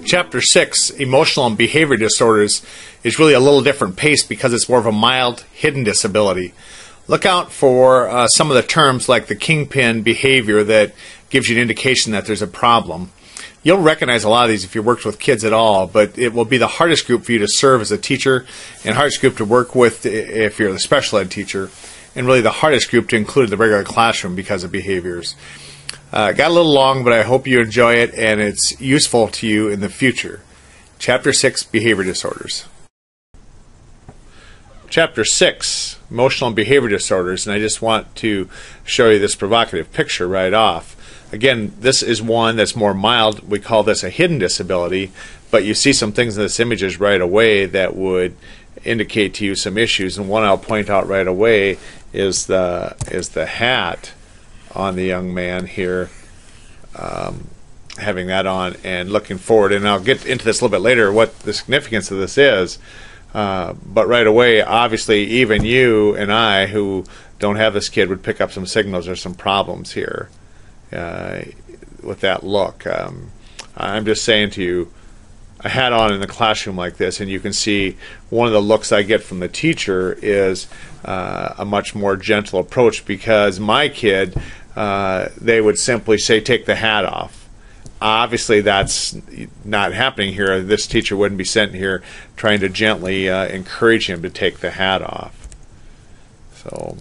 Chapter 6, Emotional and Behavior Disorders, is really a little different pace because it's more of a mild, hidden disability. Look out for some of the terms like the kingpin behavior that gives you an indication that there's a problem. You'll recognize a lot of these if you worked with kids at all, but it will be the hardest group for you to serve as a teacher and hardest group to work with if you're the special ed teacher, and really the hardest group to include in the regular classroom because of behaviors. Got a little long, but I hope you enjoy it and it's useful to you in the future. Chapter 6, Behavior Disorders. Chapter 6, Emotional and Behavior Disorders, and I just want to show you this provocative picture right off. Again, this is one that's more mild. We call this a hidden disability, but you see some things in this images right away that would indicate to you some issues, and one I'll point out right away is the hat on the young man here, having that on and looking forward. And I'll get into this a little bit later, what the significance of this is. But right away, obviously, even you and I, who don't have this kid, would pick up some signals or some problems here with that look. I'm just saying to you, a hat on in the classroom like this, and you can see one of the looks I get from the teacher is a much more gentle approach, because my kid, they would simply say, take the hat off. Obviously, that's not happening here. This teacher wouldn't be sent here trying to gently encourage him to take the hat off. So,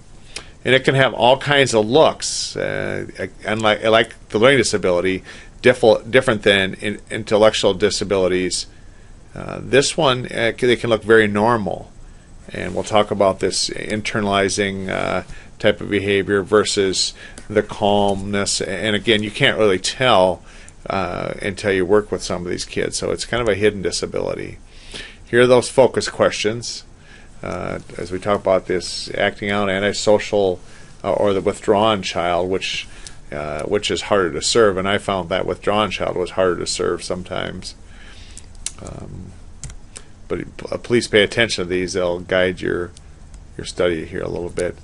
and it can have all kinds of looks, and like the learning disability, different than intellectual disabilities. This one, they can look very normal, and we'll talk about this internalizing type of behavior versus the calmness. And again, you can't really tell until you work with some of these kids, so it's kind of a hidden disability. Here are those focus questions as we talk about this acting out, antisocial, or the withdrawn child, which is harder to serve, and I found that withdrawn child was harder to serve sometimes. But please pay attention to these; they'll guide your study here a little bit.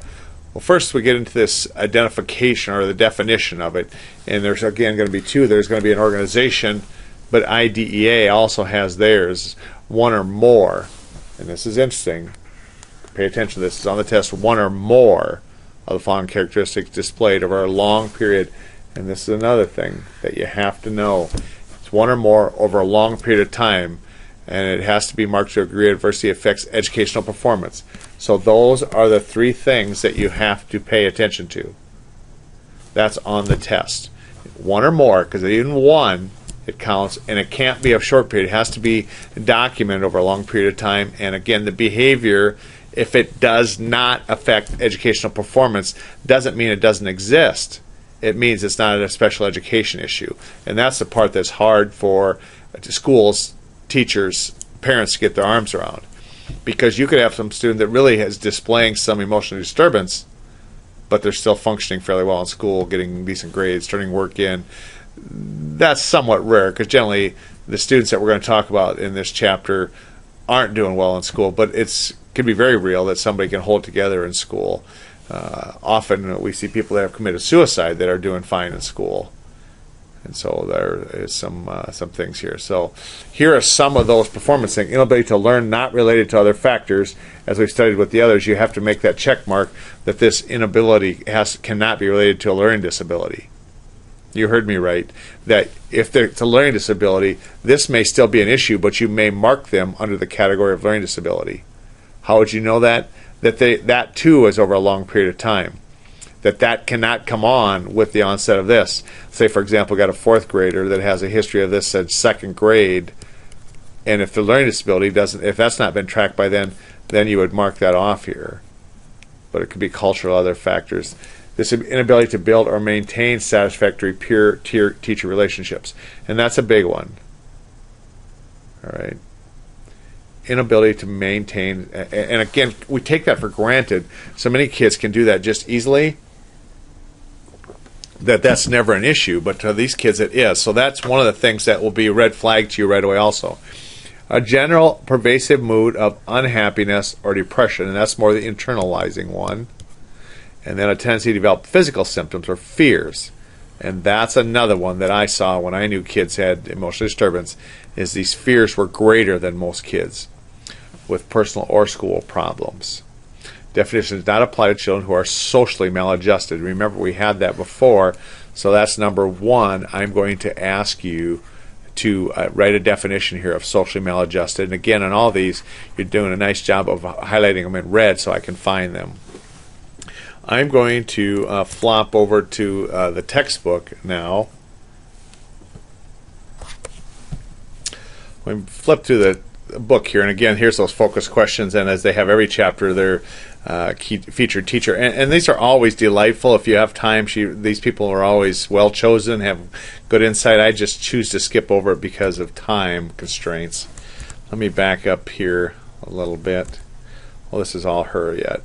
Well, first we get into this identification, or the definition of it, and there's again going to be two. There's going to be an organization, but IDEA also has theirs, one or more, and this is interesting. Pay attention to this. It's on the test. One or more of the following characteristics displayed over a long period, and this is another thing that you have to know. It's one or more over a long period of time, and it has to be marked to a degree adversity affects educational performance. So those are the three things that you have to pay attention to. That's on the test. One or more, because even one, it counts, and it can't be a short period. It has to be documented over a long period of time. And again, the behavior, if it does not affect educational performance, doesn't mean it doesn't exist. It means it's not a special education issue. And that's the part that's hard for schools, teachers, parents to get their arms around. Because you could have some student that really is displaying some emotional disturbance, but they're still functioning fairly well in school, getting decent grades, turning work in. That's somewhat rare, because generally the students that we're going to talk about in this chapter aren't doing well in school, but it can be very real that somebody can hold together in school. Often we see people that have committed suicide that are doing fine in school. And so there is some things here. So here are some of those performance things. Inability to learn not related to other factors. As we've studied with the others, you have to make that check mark that this inability cannot be related to a learning disability. You heard me right, that if it's a learning disability, this may still be an issue, but you may mark them under the category of learning disability. How would you know that? That too is over a long period of time. That cannot come on with the onset of this. Say, for example, got a fourth grader that has a history of this since second grade, and if the learning disability if that's not been tracked by then you would mark that off here. But it could be cultural, other factors. This inability to build or maintain satisfactory peer-teacher relationships, and that's a big one. All right. Inability to maintain, and again, we take that for granted. So many kids can do that just easily, that's never an issue, but to these kids it is. So that's one of the things that will be a red flag to you right away also. A general pervasive mood of unhappiness or depression, and that's more the internalizing one. And then a tendency to develop physical symptoms or fears. And that's another one that I saw when I knew kids had emotional disturbance, is these fears were greater than most kids with personal or school problems. Definition does not apply to children who are socially maladjusted. Remember, we had that before, so that's number one. I'm going to ask you to write a definition here of socially maladjusted. And again, on all these, you're doing a nice job of highlighting them in red so I can find them. I'm going to flop over to the textbook now. We flip through the book here, and again, here's those focus questions, and as they have every chapter, they're key featured teacher, and these are always delightful. If you have time, these people are always well chosen, have good insight. I just choose to skip over it because of time constraints. Let me back up here a little bit. Well, this is all her yet.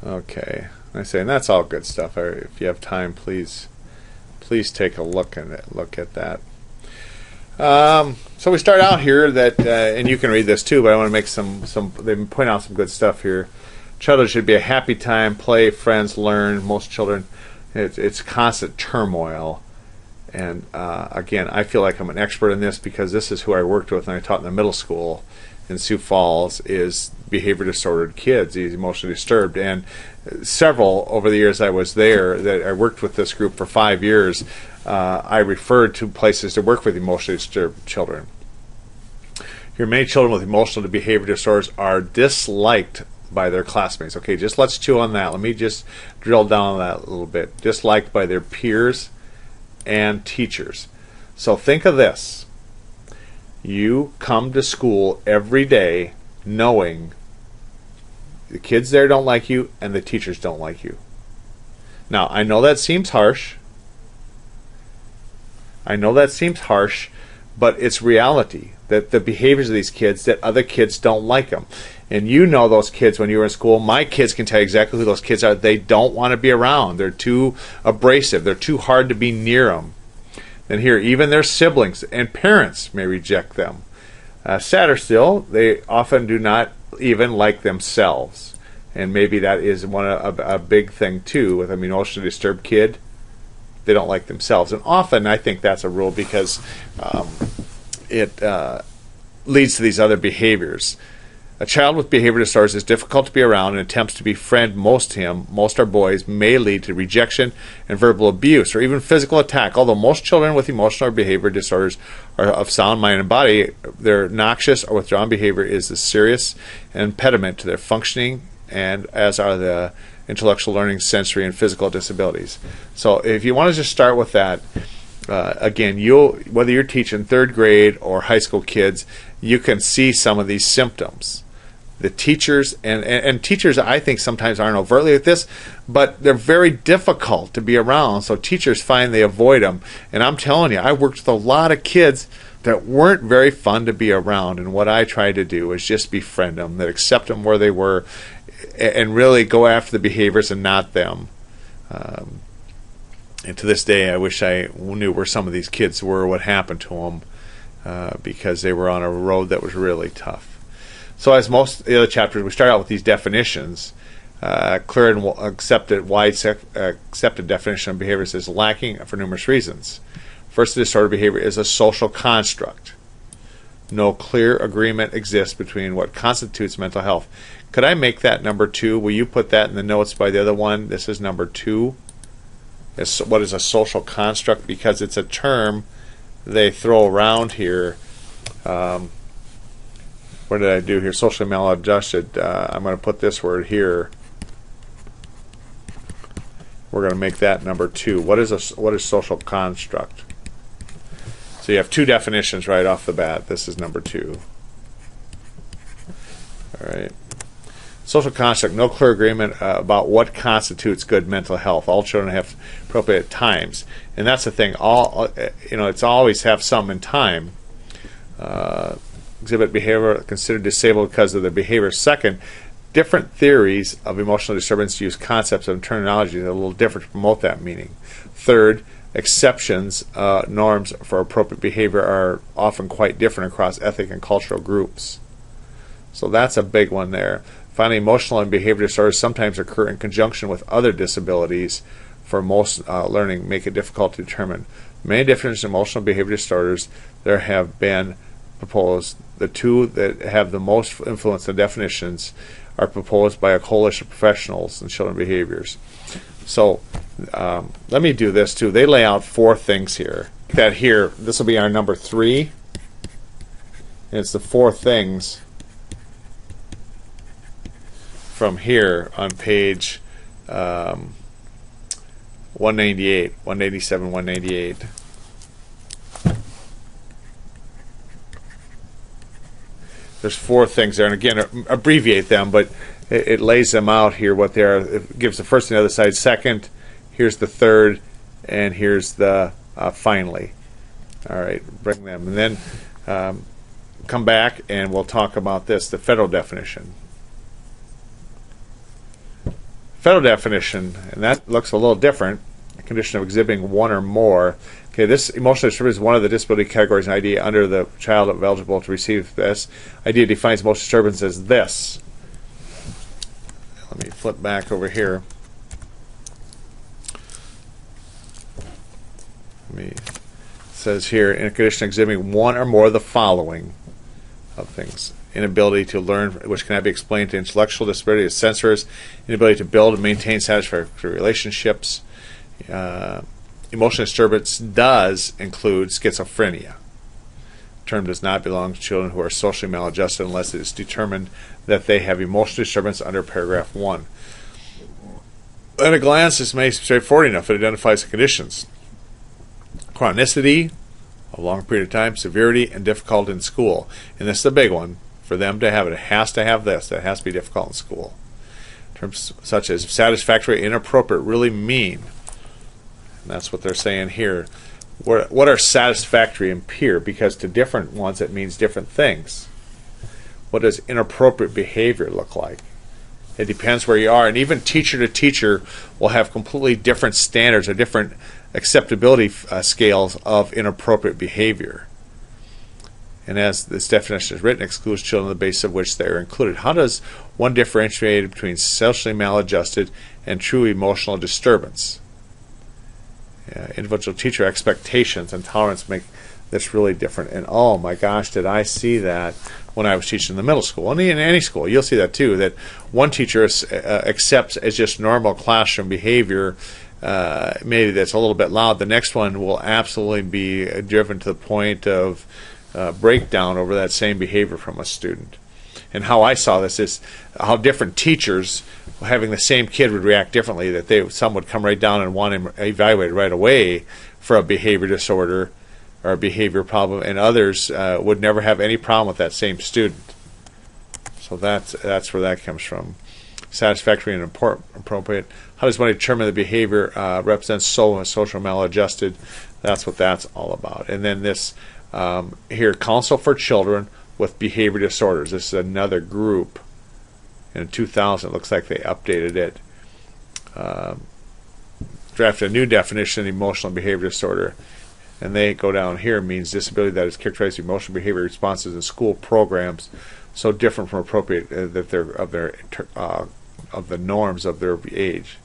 Okay, I say, and that's all good stuff. If you have time, please take a look at that. So we start out here that, and you can read this too, but I want to make they point out some good stuff here. Childhood should be a happy time, play, friends, learn. Most children, it's constant turmoil. And again, I feel like I'm an expert in this because this is who I worked with when I taught in the middle school in Sioux Falls, is behavior disordered kids, these emotionally disturbed. And several over the years I was there, that I worked with this group for 5 years, I referred to places to work with emotionally disturbed children. Here, many children with emotional and behavior disorders are disliked by their classmates. Okay, just let's chew on that. Let me just drill down on that a little bit. Disliked by their peers and teachers. So think of this. You come to school every day knowing the kids there don't like you and the teachers don't like you. Now, I know that seems harsh. But it's reality, that the behaviors of these kids, that other kids don't like them. And you know those kids when you were in school. My kids can tell you exactly who those kids are. They don't want to be around. They're too abrasive. They're too hard to be near them. And here, even their siblings and parents may reject them. Sadder still, they often do not even like themselves. And maybe that is a big thing, too, with an emotionally disturbed kid. They don't like themselves. And often I think that's a rule because it leads to these other behaviors. A child with behavior disorders is difficult to be around, and attempts to befriend most are boys, may lead to rejection and verbal abuse or even physical attack. Although most children with emotional or behavior disorders are of sound mind and body, their noxious or withdrawn behavior is a serious impediment to their functioning, and as are the intellectual learning, sensory, and physical disabilities. So if you want to just start with that, again, whether you're teaching third grade or high school kids, you can see some of these symptoms. The teachers, and teachers I think sometimes aren't overtly with this, but they're very difficult to be around, so teachers find they avoid them. And I'm telling you, I worked with a lot of kids that weren't very fun to be around, and what I tried to do was just befriend them, that accept them where they were, and really go after the behaviors and not them. And to this day, I wish I knew where some of these kids were, what happened to them, because they were on a road that was really tough. So as most of the other chapters, we start out with these definitions. Clear and accepted definition of behaviors is lacking for numerous reasons. First, the disordered behavior is a social construct. No clear agreement exists between what constitutes mental health. Could I make that number 2? Will you put that in the notes by the other one? This is number 2. What is a social construct? Because it's a term they throw around here. What did I do here? Socially maladjusted. I'm going to put this word here. We're going to make that number 2. What is social construct? So you have 2 definitions right off the bat. This is number 2. All right. Social construct, no clear agreement about what constitutes good mental health. All children have appropriate times, and that's the thing. It's always have some in time. Exhibit behavior considered disabled because of their behavior. Second, different theories of emotional disturbance use concepts and terminology that are a little different to promote that meaning. Third, exceptions, norms for appropriate behavior are often quite different across ethnic and cultural groups. So that's a big one there. Finally, emotional and behavior disorders sometimes occur in conjunction with other disabilities. for most learning make it difficult to determine. Many definitions of emotional behavior disorders there have been proposed. The two that have the most influence on definitions are proposed by a coalition of professionals in children behaviors. So let me do this too. They lay out 4 things here. That here, this will be our number 3. And it's the 4 things from here on page 198, 187, 198. There's 4 things there, and again, abbreviate them, but it lays them out here what they are. It gives the first and the other side second, here's the third, and here's the finally. All right, bring them. And then come back and we'll talk about this, the federal definition. Federal definition, and that looks a little different, a condition of exhibiting one or more. Okay, this emotional disturbance is one of the disability categories in IDEA under the child eligible to receive this. IDEA defines emotional disturbance as this. Let me flip back over here. It says here, in a condition exhibiting one or more of the following of things. Inability to learn, which cannot be explained to intellectual disability, as sensors, inability to build and maintain satisfactory relationships. Emotional disturbance does include schizophrenia. The term does not belong to children who are socially maladjusted unless it is determined that they have emotional disturbance under paragraph 1. At a glance, this may be straightforward enough. It identifies the conditions. Chronicity, a long period of time, severity, and difficulty in school. And this is the big one. For them to have it, it has to have this. That has to be difficult in school. Terms such as satisfactory, inappropriate really mean. And that's what they're saying here. What are satisfactory and peer? Because to different ones it means different things. What does inappropriate behavior look like? It depends where you are. And even teacher to teacher will have completely different standards or different acceptability scales of inappropriate behavior. And as this definition is written, excludes children on the basis of which they are included. How does one differentiate between socially maladjusted and true emotional disturbance? Individual teacher expectations and tolerance make this really different. And oh my gosh, did I see that when I was teaching in the middle school. And in any school, you'll see that too, that one teacher accepts as just normal classroom behavior, maybe that's a little bit loud. The next one will absolutely be driven to the point of breakdown over that same behavior from a student. And how I saw this is how different teachers having the same kid would react differently, that some would come right down and want him evaluated right away for a behavior disorder or a behavior problem, and others would never have any problem with that same student. So that's where that comes from. Satisfactory and appropriate. How does one determine the behavior represents social maladjusted? That's what that's all about. And then this here, Council for Children with Behavior Disorders. This is another group. In 2000, it looks like they updated it. Drafted a new definition of emotional and behavior disorder. And they go down here, means disability that is characterized by emotional behavior responses in school programs so different from appropriate that they're of the norms of their age.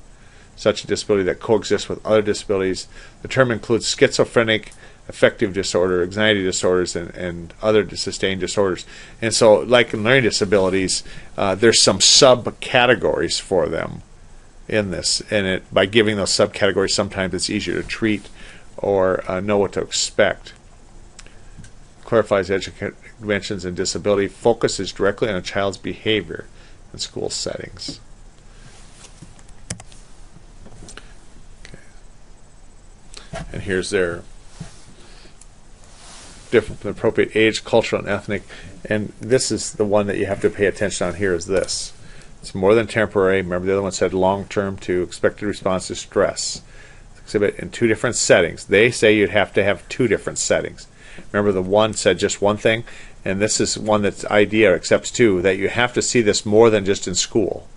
Such a disability that coexists with other disabilities. The term includes schizophrenic affective disorder, anxiety disorders, and other sustained disorders. And so, like in learning disabilities, there's some subcategories for them in this. And by giving those subcategories, sometimes it's easier to treat or know what to expect. Clarifies educational interventions in disability, focuses directly on a child's behavior in school settings. Okay. And here's their different appropriate age, cultural, and ethnic. And this is the one that you have to pay attention on here is this. It's more than temporary. Remember the other one said long-term to expected response to stress. Exhibit in 2 different settings. They say you'd have to have 2 different settings. Remember the one said just one thing, and this is one that's IDEA accepts too, that you have to see this more than just in school.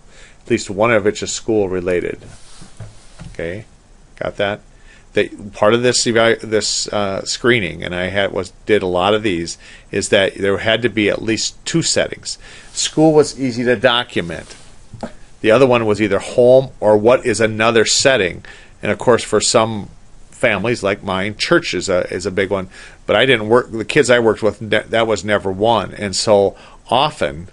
At least one of it is school related. Okay, got that? Part of this screening, and I did a lot of these, is that there had to be at least 2 settings. School was easy to document. The other one was either home or what is another setting. And of course, for some families like mine, church is a big one. But I didn't work. The kids I worked with, that was never one. And so often,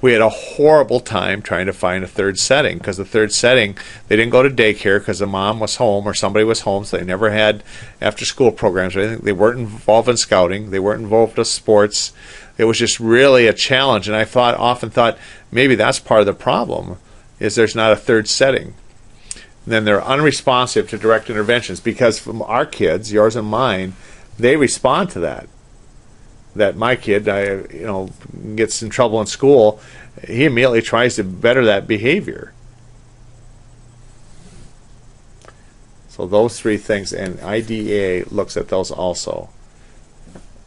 we had a horrible time trying to find a third setting, because the third setting, they didn't go to daycare because the mom was home or somebody was home, so they never had after-school programs or anything. They weren't involved in scouting. They weren't involved in sports. It was just really a challenge, and I often thought maybe that's part of the problem, is there's not a third setting. And then they're unresponsive to direct interventions, because from our kids, yours and mine, they respond to that. That my kid, gets in trouble in school, he immediately tries to better that behavior. So those three things, and IDEA looks at those also.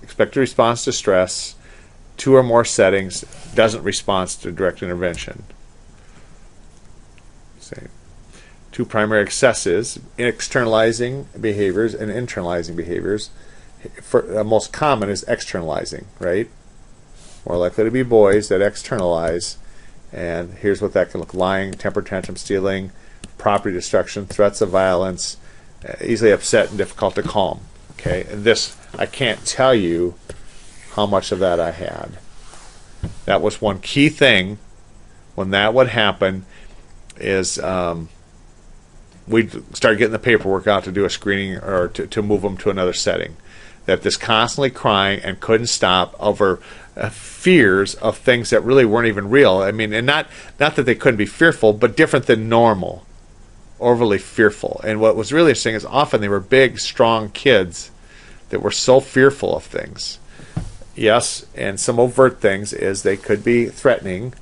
Expected response to stress, 2 or more settings, doesn't respond to direct intervention. Same. 2 primary excesses, externalizing behaviors and internalizing behaviors. Most common is externalizing, right? More likely to be boys that externalize, and here's what that can look: lying, temper tantrum, stealing, property destruction, threats of violence, easily upset and difficult to calm. Okay, and this, I can't tell you how much of that I had. That was one key thing when that would happen, is we'd start getting the paperwork out to do a screening or to move them to another setting. That this constantly crying and couldn't stop over fears of things that really weren't even real. I mean, and not that they couldn't be fearful, but different than normal, overly fearful. And what was really interesting is often they were big, strong kids that were so fearful of things. Yes, and some overt things is they could be threatening,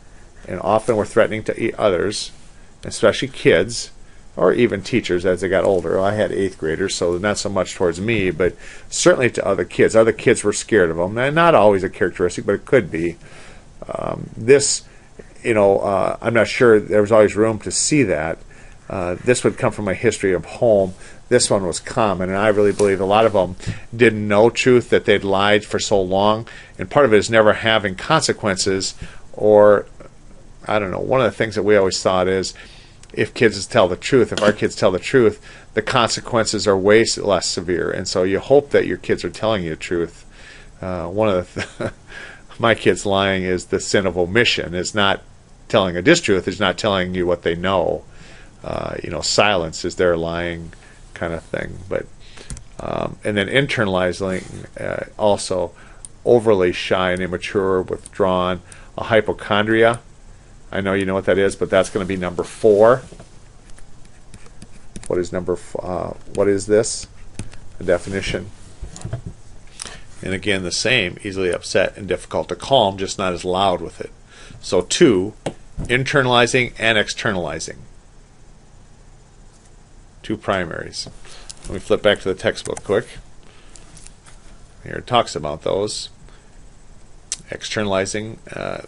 and often were threatening to others, especially kids, or even teachers as they got older. I had 8th graders, so not so much towards me, but certainly to other kids. Other kids were scared of them. And not always a characteristic, but it could be. I'm not sure there was always room to see that. This would come from my history of home. This one was common, and I really believe a lot of them didn't know truth, that they'd lied for so long. And part of it is never having consequences, or, I don't know, one of the things that we always thought is, if kids tell the truth, if our kids tell the truth, the consequences are way less severe. And so you hope that your kids are telling you the truth. One of my kids lying is the sin of omission. It's not telling a distruth. It's not telling you what they know. Silence is their lying kind of thing. But and then internalizing, also overly shy and immature, withdrawn, a hypochondria. I know you know what that is, but that's going to be number 4. What is what is this? A definition. And again, the same, easily upset and difficult to calm, just not as loud with it. So 2, internalizing and externalizing. 2 primaries. Let me flip back to the textbook quick. Here it talks about those. Externalizing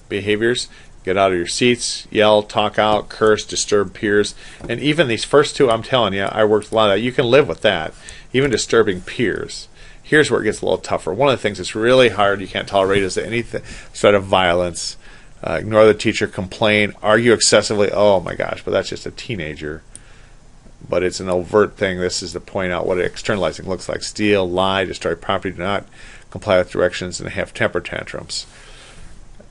behaviors. Get out of your seats, yell, talk out, curse, disturb peers. And even these first 2, I'm telling you, I worked a lot of that. You can live with that, even disturbing peers. Here's where it gets a little tougher. One of the things that's really hard, you can't tolerate, is any sort of violence. Ignore the teacher, complain, argue excessively. Oh my gosh, but that's just a teenager. But it's an overt thing. This is to point out what externalizing looks like. Steal, lie, destroy property, do not comply with directions, and have temper tantrums.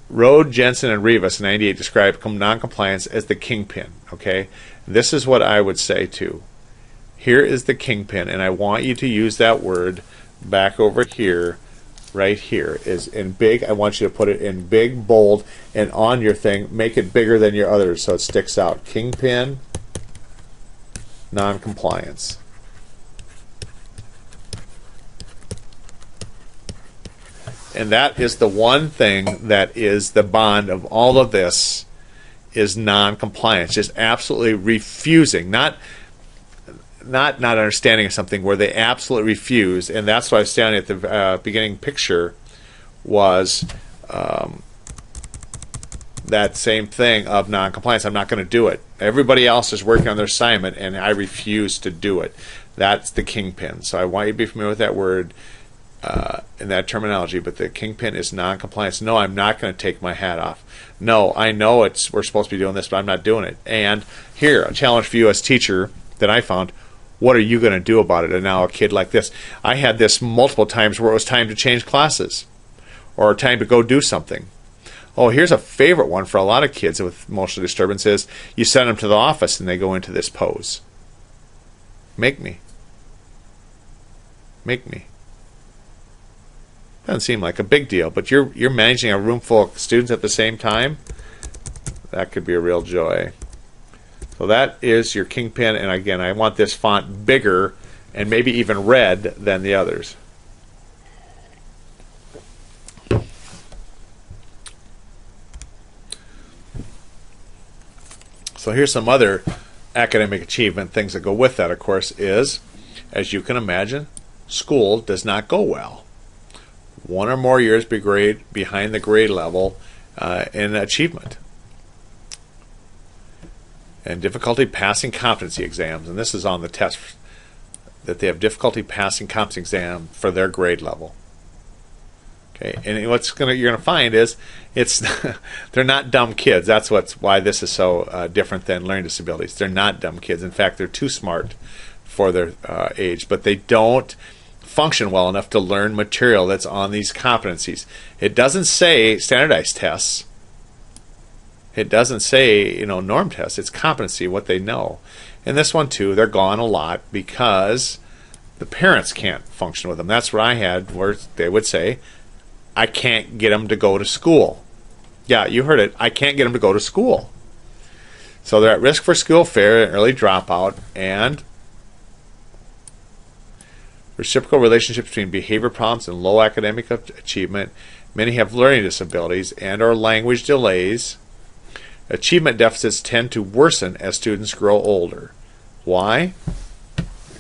Rode, Jensen, and Rivas in 98 describe noncompliance as the kingpin. Okay, this is what I would say too. Here is the kingpin, and I want you to use that word back over here, right here, is in big. I want you to put it in big, bold, and on your thing, make it bigger than your others so it sticks out. Kingpin, noncompliance. And that is the one thing that is the bond of all of this, is non-compliance. Just absolutely refusing, not understanding of something, where they absolutely refuse. And that's why I was standing at the beginning picture, was that same thing of non-compliance. I'm not going to do it. Everybody else is working on their assignment, and I refuse to do it. That's the kingpin. So I want you to be familiar with that word. In that terminology, but the kingpin is non-compliance. No, I'm not going to take my hat off. No, I know we're supposed to be doing this, but I'm not doing it. And here, a challenge for you as teacher that I found: What are you going to do about it? And now a kid like this, I had this multiple times where it was time to change classes or time to go do something. Oh, here's a favorite one for a lot of kids with emotional disturbance is you send them to the office and they go into this pose. Make me. Make me. Doesn't seem like a big deal, but you're managing a room full of students at the same time. That could be a real joy. So that is your Kingpin, and again, I want this font bigger and maybe even red than the others. So here's some other academic achievement things that go with that, of course, is, as you can imagine, school does not go well. 1 or more years behind the grade level in achievement. And difficulty passing competency exams, and this is on the test, that they have difficulty passing competency exam for their grade level. Okay, and you're gonna find is they're not dumb kids. That's why this is so different than learning disabilities. They're not dumb kids. In fact, they're too smart for their age, but they don't function well enough to learn material that's on these competencies. It doesn't say standardized tests. It doesn't say, norm tests. It's competency, what they know. And this one, too, they're gone a lot because the parents can't function with them. That's what I had, where they would say, I can't get them to go to school. Yeah, you heard it. I can't get them to go to school. So they're at risk for school failure and early dropout, and reciprocal relationships between behavior problems and low academic achievement. Many have learning disabilities and or language delays. Achievement deficits tend to worsen as students grow older. Why?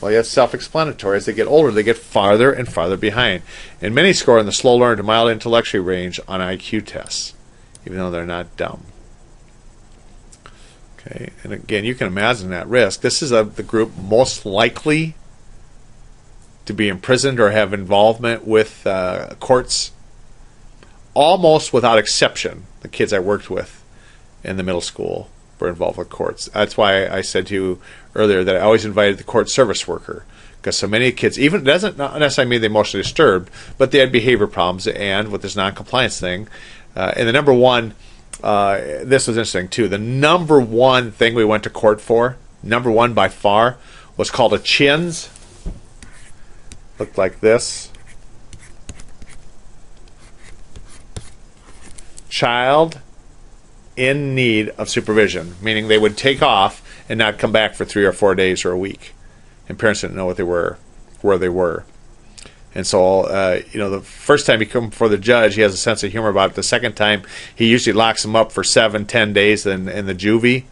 Well, that's self-explanatory. As they get older, they get farther and farther behind. And many score in the slow learner to mild intellectual range on IQ tests, even though they're not dumb. Okay, and again, you can imagine that risk. This is the group most likely to be imprisoned or have involvement with courts, almost without exception. The kids I worked with in the middle school were involved with courts. That's why I said to you earlier that I always invited the court service worker, because so many kids, even it doesn't not necessarily mean they're emotionally disturbed, but they had behavior problems, and with this non-compliance thing. And the number one, this was interesting too, the number one thing we went to court for, number one by far, was called a CHINS. Looked like this. Child in need of supervision, meaning they would take off and not come back for 3 or 4 days or a week, and parents didn't know where they were. And so, the first time he comes before the judge, he has a sense of humor about it. The second time, he usually locks them up for 7-10 days in the juvie,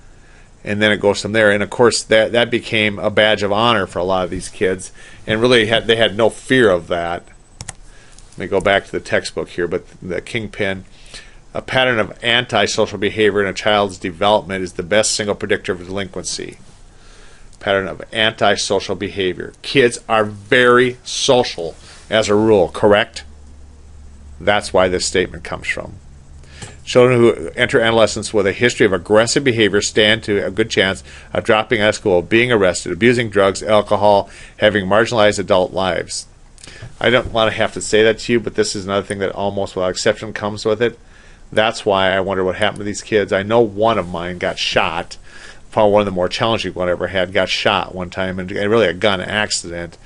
and then it goes from there. And of course, that became a badge of honor for a lot of these kids, and really they had no fear of that. Let me go back to the textbook here, but the Kingpin. A pattern of antisocial behavior in a child's development is the best single predictor of delinquency. Pattern of antisocial behavior. Kids are very social as a rule, correct? That's why this statement comes from. Children who enter adolescence with a history of aggressive behavior stand to a good chance of dropping out of school, being arrested, abusing drugs, alcohol, having marginalized adult lives. I don't want to have to say that to you, but this is another thing that almost without exception comes with it. That's why I wonder what happened to these kids. I know one of mine got shot. Probably one of the more challenging one I ever had. Got shot one time, and really a gun accident,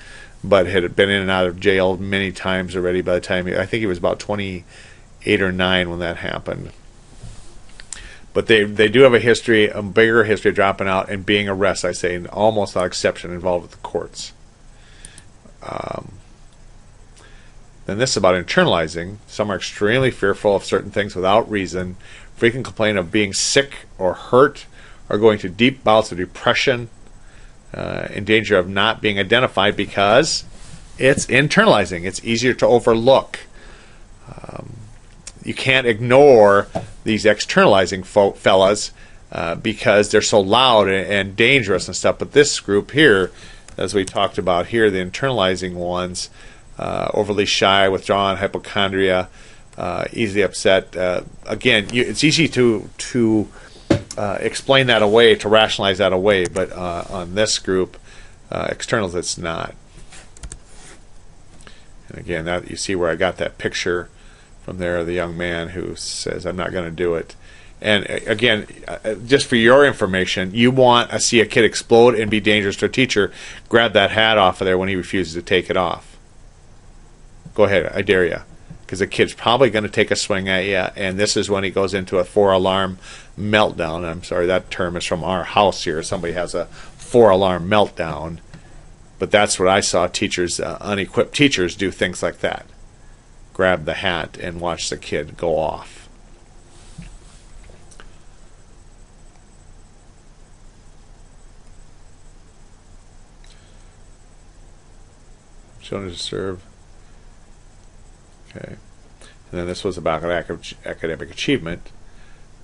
but had been in and out of jail many times already by the time I think he was about 28 or 9 when that happened. But they do have a bigger history of dropping out and being arrested, I say, and almost without exception involved with the courts. Then this is about internalizing. Some are extremely fearful of certain things without reason, frequent complain of being sick or hurt, or going through deep bouts of depression, in danger of not being identified because it's internalizing. It's easier to overlook. You can't ignore these externalizing fellas because they're so loud and dangerous and stuff. But this group here, as we talked about here, the internalizing ones, overly shy, withdrawn, hypochondria, easily upset. Again, it's easy to explain that away, to rationalize that away, but on this group, Externals, it's not. And again, that you see where I got that picture from there, the young man who says, I'm not going to do it. And again, just for your information, you want to see a kid explode and be dangerous to a teacher, grab that hat off of there when he refuses to take it off. Go ahead, I dare you. Because the kid's probably going to take a swing at you, and this is when he goes into a 4-alarm meltdown. I'm sorry, that term is from our house here. Somebody has a 4-alarm meltdown. But that's what I saw teachers, unequipped teachers, do things like that. Grab the hat and watch the kid go off. Children to serve. Okay. And then this was about academic achievement.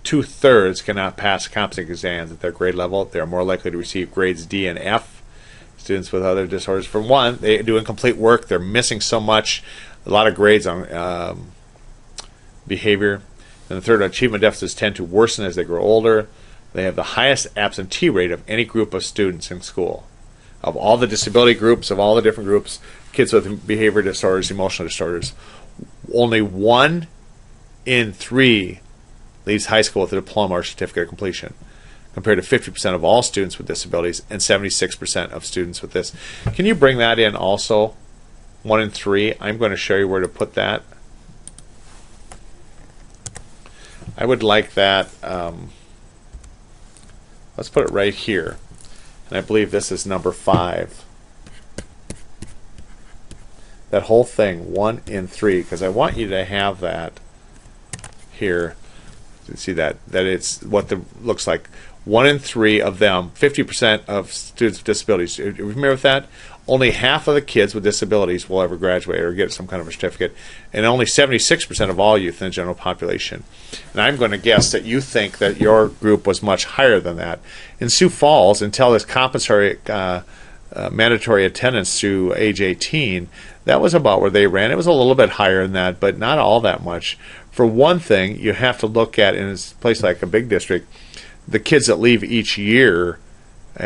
2/3 cannot pass competency exams at their grade level. They are more likely to receive grades D and F. Students with other disorders, for one, they do incomplete work. They're missing so much. A lot of grades on behavior. And the third, achievement deficits tend to worsen as they grow older. They have the highest absentee rate of any group of students in school. Of all the disability groups, of all the different groups, kids with behavior disorders, emotional disorders, only 1 in 3 leaves high school with a diploma or certificate of completion, compared to 50% of all students with disabilities and 76% of students with this. Can you bring that in also? 1 in 3. I'm going to show you where to put that. I would like that. Let's put it right here. And I believe this is number 5. That whole thing, 1 in 3, because I want you to have that here. You see that it's what the looks like. 1 in 3 of them, 50% of students with disabilities. Remember with that? Only half of the kids with disabilities will ever graduate or get some kind of a certificate, and only 76% of all youth in the general population. And I'm going to guess that you think that your group was much higher than that. In Sioux Falls, until this compulsory mandatory attendance through age 18, that was about where they ran. It was a little bit higher than that, but not all that much. For one thing, you have to look at, in a place like a big district, the kids that leave each year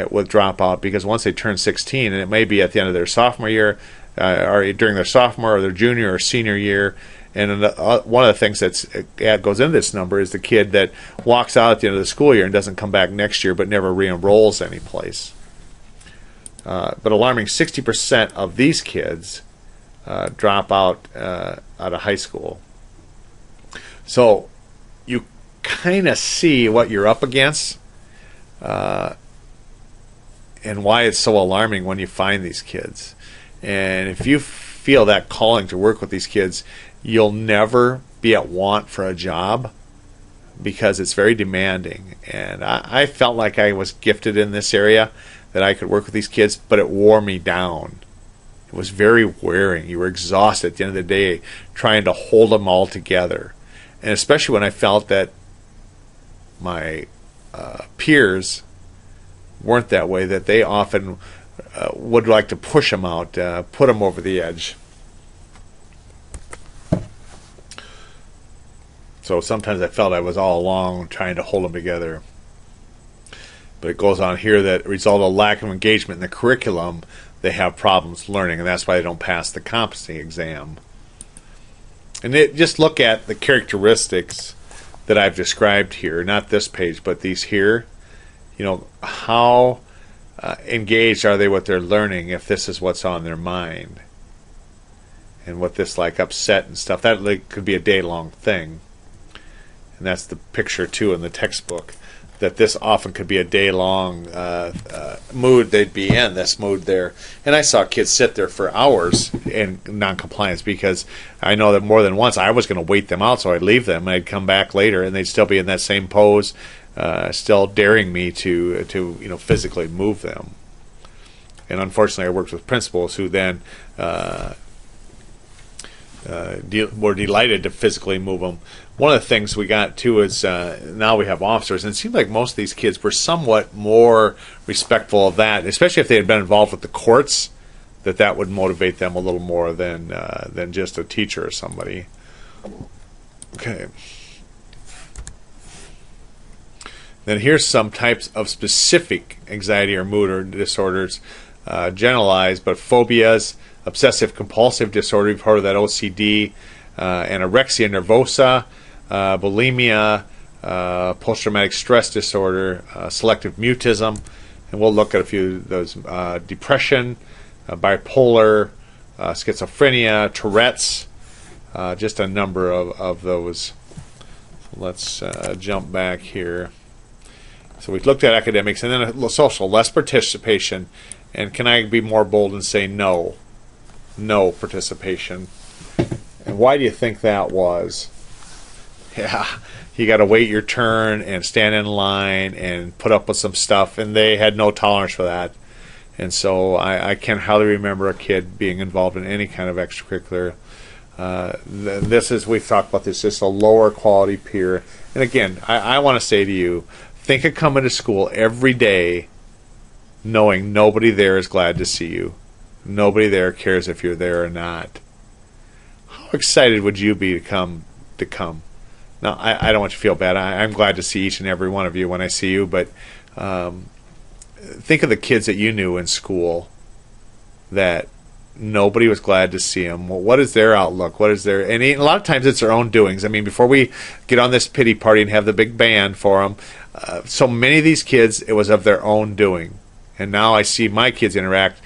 with dropout, because once they turn 16, and it may be at the end of their sophomore year, or during their sophomore or their junior or senior year, and one of the things that goes into this number is the kid that walks out at the end of the school year and doesn't come back next year but never re-enrolls anyplace. But alarming 60% of these kids drop out of high school. So you kind of see what you're up against and why it's so alarming when you find these kids. And if you feel that calling to work with these kids, you'll never be at want for a job because it's very demanding. And I felt like I was gifted in this area, that I could work with these kids, but it wore me down. It was very wearing. You were exhausted at the end of the day trying to hold them all together. And especially when I felt that my peers weren't that way, that they often would like to push them out, put them over the edge. So sometimes I felt I was all along trying to hold them together. But it goes on here that result of lack of engagement in the curriculum, they have problems learning, and that's why they don't pass the competency exam. And just look at the characteristics that I've described here, not this page, but these here. You know, how engaged are they with their learning if this is what's on their mind? And what this like upset and stuff, that like, could be a day-long thing. And that's the picture, too, in the textbook, that this often could be a day-long mood they'd be in, this mood there. And I saw kids sit there for hours in non-compliance because I know that more than once I was going to wait them out, so I'd leave them, and I'd come back later, and they'd still be in that same pose, still daring me to physically move them. And unfortunately, I worked with principals who then were delighted to physically move them. One of the things we got, too, is now we have officers, and it seemed like most of these kids were somewhat more respectful of that, especially if they had been involved with the courts, that would motivate them a little more than just a teacher or somebody. Okay. Then here's some types of specific anxiety or mood or disorders. generalized, but phobias, obsessive compulsive disorder, you've heard of that, OCD, anorexia nervosa, bulimia, post-traumatic stress disorder, selective mutism, and we'll look at a few of those, depression, bipolar, schizophrenia, Tourette's, just a number of those. Let's jump back here. So we've looked at academics, and then social, less participation. And can I be more bold and say no? No participation. And why do you think that was? Yeah, you got to wait your turn and stand in line and put up with some stuff, and they had no tolerance for that. And so I can hardly remember a kid being involved in any kind of extracurricular. This is, we've talked about this, just a lower quality peer. And again, I want to say to you, think of coming to school every day knowing nobody there is glad to see you. Nobody there cares if you're there or not. How excited would you be to come? Now, I don't want you to feel bad. I'm glad to see each and every one of you when I see you, but think of the kids that you knew in school that nobody was glad to see them. Well, what is their outlook? What is their... And a lot of times it's their own doings. I mean, before we get on this pity party and have the big band for them, so many of these kids, it was of their own doing. And now I see my kids interact,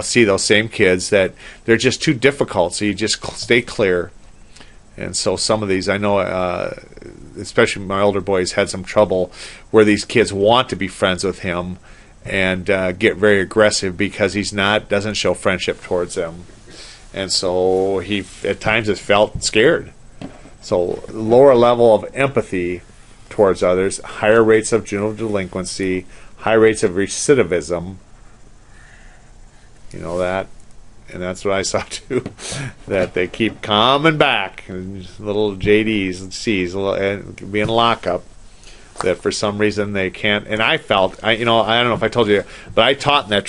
see those same kids that they're just too difficult, so you just stay clear. And so some of these, I know, especially my older boys, had some trouble where these kids want to be friends with him and get very aggressive because doesn't show friendship towards them. And so he, at times, has felt scared. So lower level of empathy towards others, higher rates of juvenile delinquency, high rates of recidivism. You know that. And that's what I saw too, that they keep coming back, little JDs and C's, and being lockup, that for some reason they can't. And I felt, I don't know if I told you, but I taught in that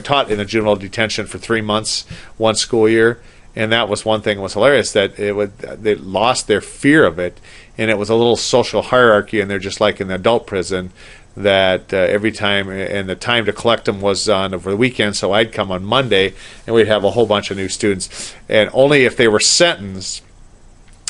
taught in the juvenile detention for 3 months, one school year, and that was one thing that was hilarious, that they lost their fear of it, and it was a little social hierarchy, and they're just like in the adult prison, that every time, and the time to collect them was over the weekend, so I'd come on Monday, and we'd have a whole bunch of new students. And only if they were sentenced,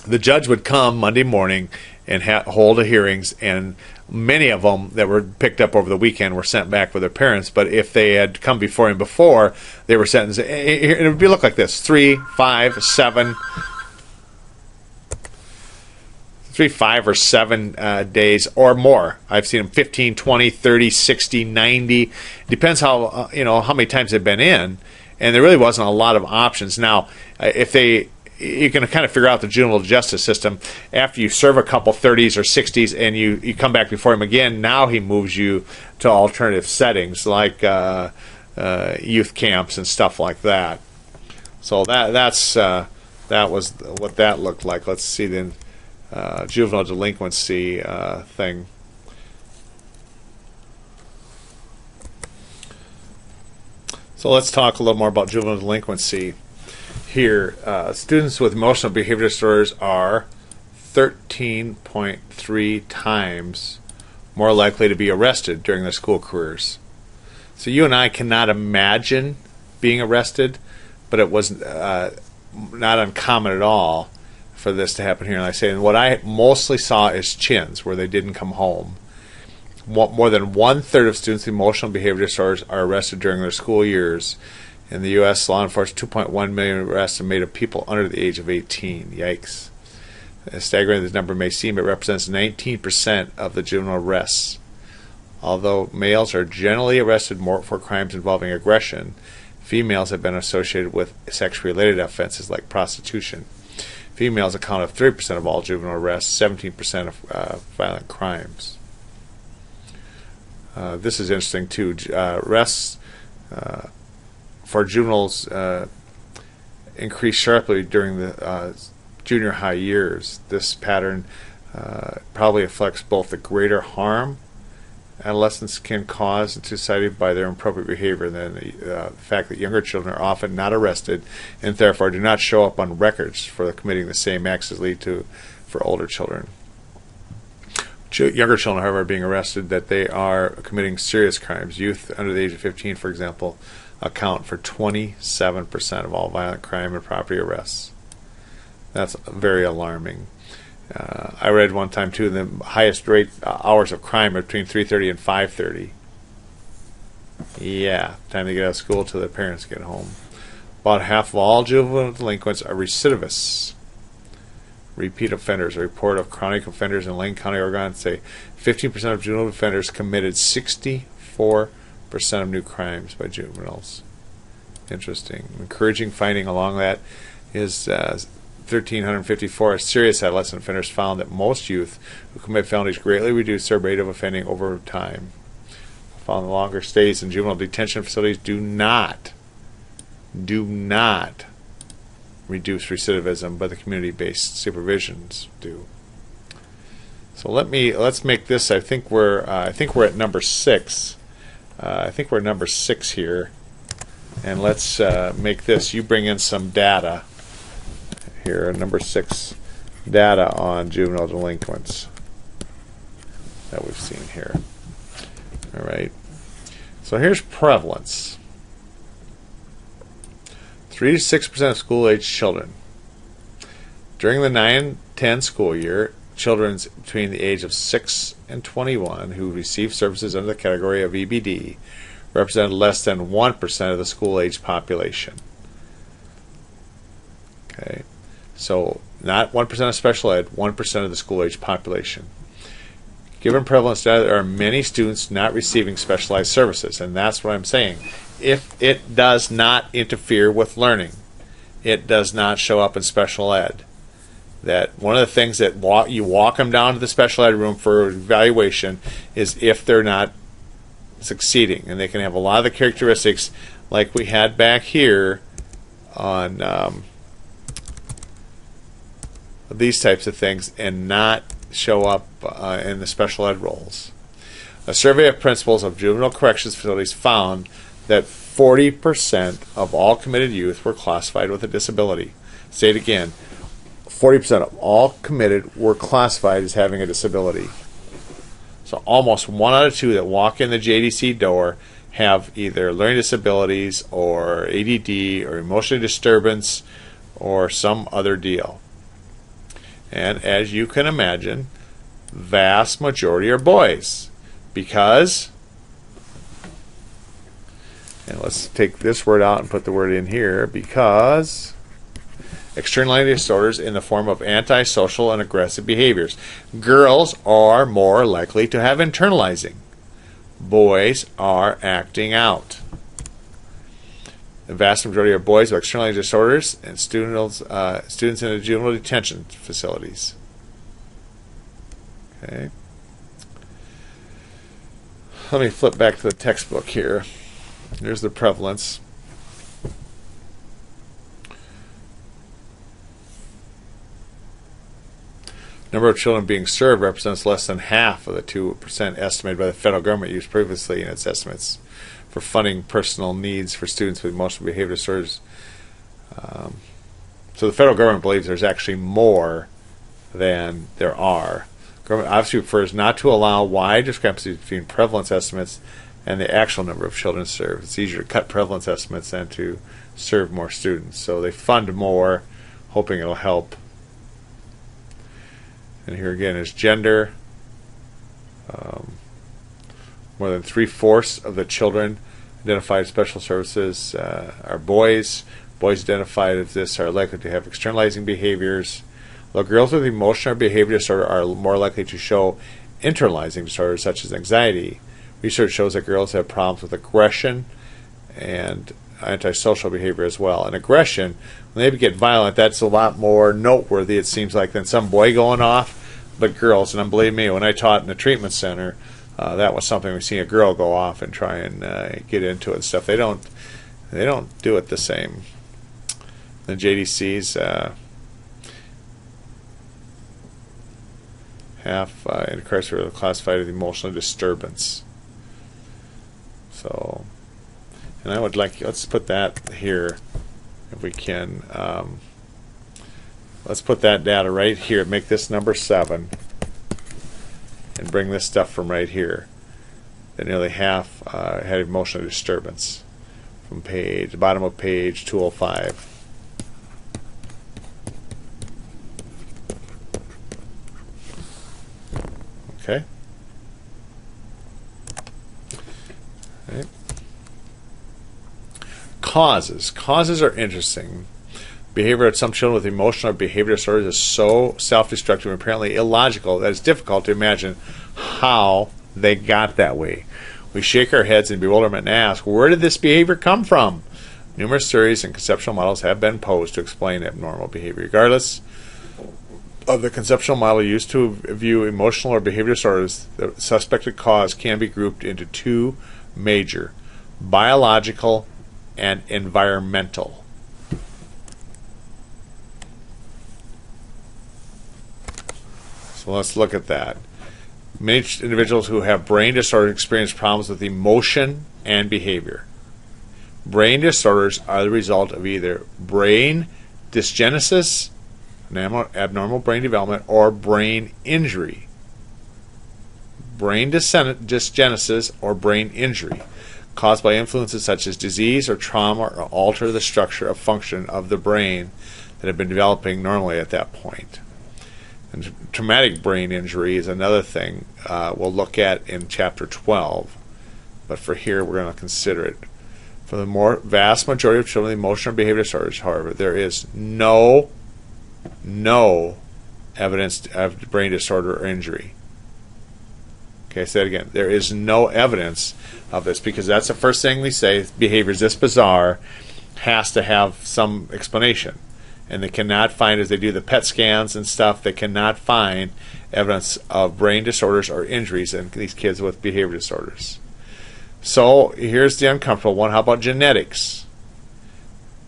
the judge would come Monday morning and hold the hearings, and many of them that were picked up over the weekend were sent back with their parents. But if they had come before him before, they were sentenced. It would look like this: 3, 5, 7... 5 or 7 days or more. I've seen them 15, 20, 30, 60, 90. Depends how how many times they've been in, and there really wasn't a lot of options. Now, you can kind of figure out the juvenile justice system after you serve a couple 30s or 60s, and you come back before him again. Now he moves you to alternative settings like youth camps and stuff like that. So that was what that looked like. Let's see then. Juvenile delinquency thing. So let's talk a little more about juvenile delinquency here. Students with emotional behavior disorders are 13.3 times more likely to be arrested during their school careers. So you and I cannot imagine being arrested, but it was not uncommon at all for this to happen here. And I say, and what I mostly saw is chins, where they didn't come home. More than 1/3 of students with emotional behavior disorders are arrested during their school years. In the U.S., law enforcement 2.1 million arrests are made of people under the age of 18. Yikes. As staggering this number may seem, it represents 19% of the juvenile arrests. Although males are generally arrested more for crimes involving aggression, females have been associated with sex-related offenses like prostitution. Females account for 3% of all juvenile arrests, 17% of violent crimes. This is interesting too. Arrests for juveniles increased sharply during the junior high years. This pattern probably reflects both the greater harm adolescents can cause to society by their inappropriate behavior, and then the fact that younger children are often not arrested and therefore do not show up on records for committing the same acts as lead to for older children. younger children, however, are being arrested, that they are committing serious crimes. Youth under the age of 15, for example, account for 27% of all violent crime and property arrests. That's very alarming. I read one time, too, the highest rate hours of crime are between 3:30 and 5:30. Yeah, time to get out of school till their parents get home. About half of all juvenile delinquents are recidivists. Repeat offenders. A report of chronic offenders in Lane County, Oregon, say 15% of juvenile offenders committed 64% of new crimes by juveniles. Interesting. Encouraging finding along that is 1,354 serious adolescent offenders found that most youth who commit felonies greatly reduce their rate of offending over time. Found the longer stays in juvenile detention facilities do not reduce recidivism, but the community-based supervisions do. So let's make this. I think we're at number 6. I think we're at number 6 here, and let's make this. You bring in some data here. Number 6, data on juvenile delinquents that we've seen here. All right. So here's prevalence. 3 to 6% of school-age children. During the 9-10 school year, children between the age of 6 and 21 who receive services under the category of EBD represented less than 1% of the school-age population. Okay, so not 1% of special ed, 1% of the school-age population. Given prevalence data, there are many students not receiving specialized services, and that's what I'm saying. If it does not interfere with learning, it does not show up in special ed. That one of the things that you walk them down to the special ed room for evaluation is if they're not succeeding, and they can have a lot of the characteristics like we had back here on these types of things and not show up in the special ed roles. A survey of principals of juvenile corrections facilities found that 40% of all committed youth were classified with a disability. Say it again. 40% of all committed were classified as having a disability. So almost 1 out of 2 that walk in the JDC door have either learning disabilities or ADD or emotional disturbance or some other deal. And as you can imagine, vast majority are boys because, and let's take this word out and put the word in here, because externalizing disorders in the form of antisocial and aggressive behaviors. Girls are more likely to have internalizing. Boys are acting out. The vast majority of boys with externalizing disorders and students in the juvenile detention facilities. Okay. Let me flip back to the textbook here. Here's the prevalence. Number of children being served represents less than half of the 2% estimated by the federal government used previously in its estimates for funding personal needs for students with emotional behavior disorders. So the federal government believes there's actually more than there are. Government obviously prefers not to allow wide discrepancies between prevalence estimates and the actual number of children served. It's easier to cut prevalence estimates than to serve more students. So they fund more, hoping it'll help. And here again is gender. More than 3/4 of the children identified as special services are boys. Boys identified as this are likely to have externalizing behaviors, while girls with emotional or behavior disorder are more likely to show internalizing disorders such as anxiety. Research shows that girls have problems with aggression and antisocial behavior as well. And aggression, when they get violent, that's a lot more noteworthy, it seems like, than some boy going off. But girls, and believe me, when I taught in the treatment center, that was something we seen a girl go off and try and get into it and stuff. They don't do it the same. The JDCs half incarcerated classified as emotional disturbance. So, and I would like, let's put that here if we can. Let's put that data right here. Make this number 7. and bring this stuff from right here. That nearly half had emotional disturbance from the bottom of page 205. Okay. All right. Causes. Causes are interesting. Behavior of some children with emotional or behavior disorders is so self-destructive and apparently illogical that it's difficult to imagine how they got that way. We shake our heads in bewilderment and ask, where did this behavior come from? Numerous theories and conceptual models have been posed to explain abnormal behavior. Regardless of the conceptual model used to view emotional or behavior disorders, the suspected cause can be grouped into two major: biological and environmental. So let's look at that. Many individuals who have brain disorders experience problems with emotion and behavior. Brain disorders are the result of either brain dysgenesis, abnormal brain development, or brain injury. Brain dysgenesis or brain injury caused by influences such as disease or trauma or alter the structure of function of the brain that have been developing normally at that point. And traumatic brain injury is another thing we'll look at in Chapter 12. But for here, we're going to consider it. For the vast majority of children with emotional and behavior disorders, however, there is no evidence of brain disorder or injury. Okay, say it again. There is no evidence of this, because that's the first thing we say. Behavior is this bizarre, has to have some explanation. And they cannot find, as they do the PET scans and stuff, they cannot find evidence of brain disorders or injuries in these kids with behavior disorders. So here's the uncomfortable one. How about genetics?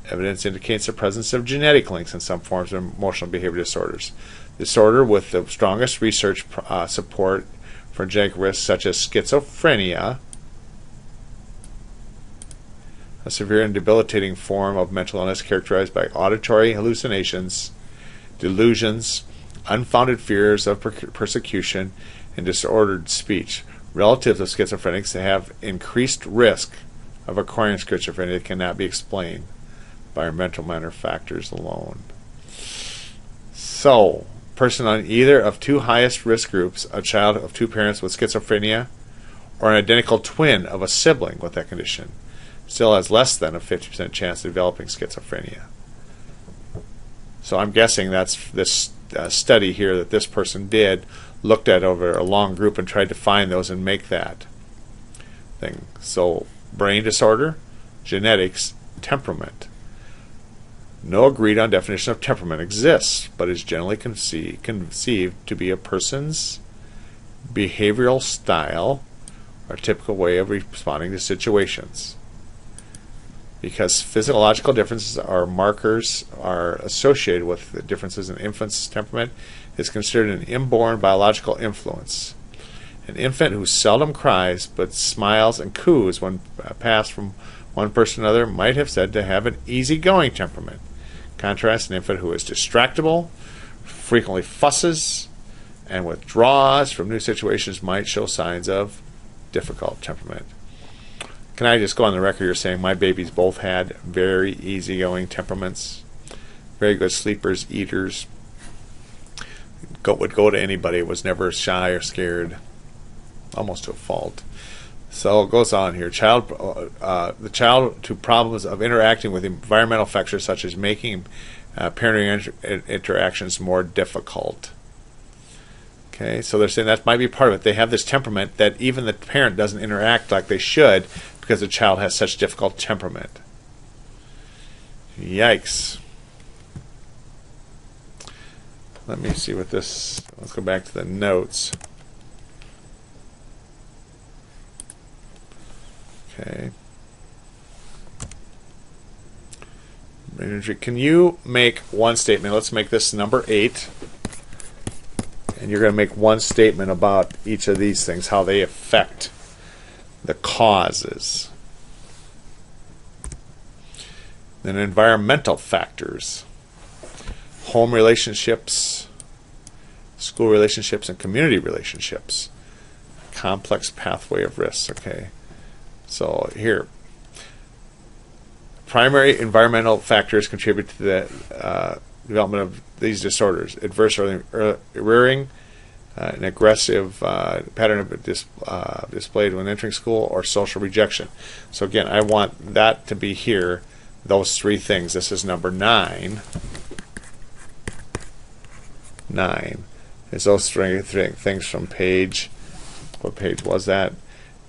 Evidence indicates the presence of genetic links in some forms of emotional behavior disorders. Disorder with the strongest research support for genetic risks, such as schizophrenia, a severe and debilitating form of mental illness characterized by auditory hallucinations, delusions, unfounded fears of persecution, and disordered speech. Relatives of schizophrenics have increased risk of acquiring schizophrenia that cannot be explained by environmental factors alone. So, person on either of two highest risk groups, a child of two parents with schizophrenia, or an identical twin of a sibling with that condition, still has less than a 50% chance of developing schizophrenia. So I'm guessing that's this study here that this person did, looked at over a long group and tried to find those and make that thing. So brain disorder, genetics, temperament. No agreed on definition of temperament exists, but is generally conceived to be a person's behavioral style or typical way of responding to situations. Because physiological differences or markers are associated with the differences in infants' temperament, is considered an inborn biological influence. An infant who seldom cries but smiles and coos when passed from one person to another might have said to have an easygoing temperament. Contrast, an infant who is distractible, frequently fusses, and withdraws from new situations might show signs of difficult temperament. Can I just go on the record here saying my babies both had very easygoing temperaments, very good sleepers, eaters, would go to anybody, was never shy or scared, almost to a fault. So it goes on here. The child to problems of interacting with environmental factors such as making parenting interactions more difficult. Okay, so they're saying that might be part of it. They have this temperament that even the parent doesn't interact like they should because the child has such difficult temperament. Yikes. Let me see what this... Let's go back to the notes. Okay. Can you make one statement? Let's make this number 8. And you're going to make one statement about each of these things, how they affect the causes. Then environmental factors. Home relationships, school relationships, and community relationships. Complex pathway of risks. Okay. So here, primary environmental factors contribute to the development of these disorders: adverse early rearing, an aggressive pattern of displayed when entering school, or social rejection. So again, I want that to be here, those three things. This is number 9. 9 is those three things from page, what page was that?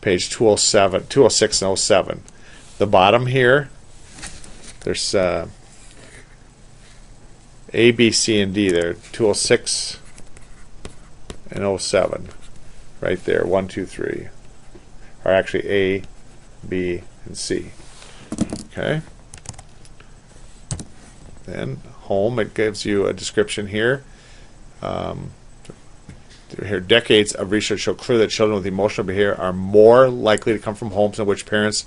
Page 207, 206 and 07. The bottom here, there's A, B, C, and D there, 206 and 07, right there, 1, 2, 3, are actually A, B, and C. Okay. Then home, it gives you a description here. Here, decades of research show clearly that children with emotional behavior are more likely to come from homes in which parents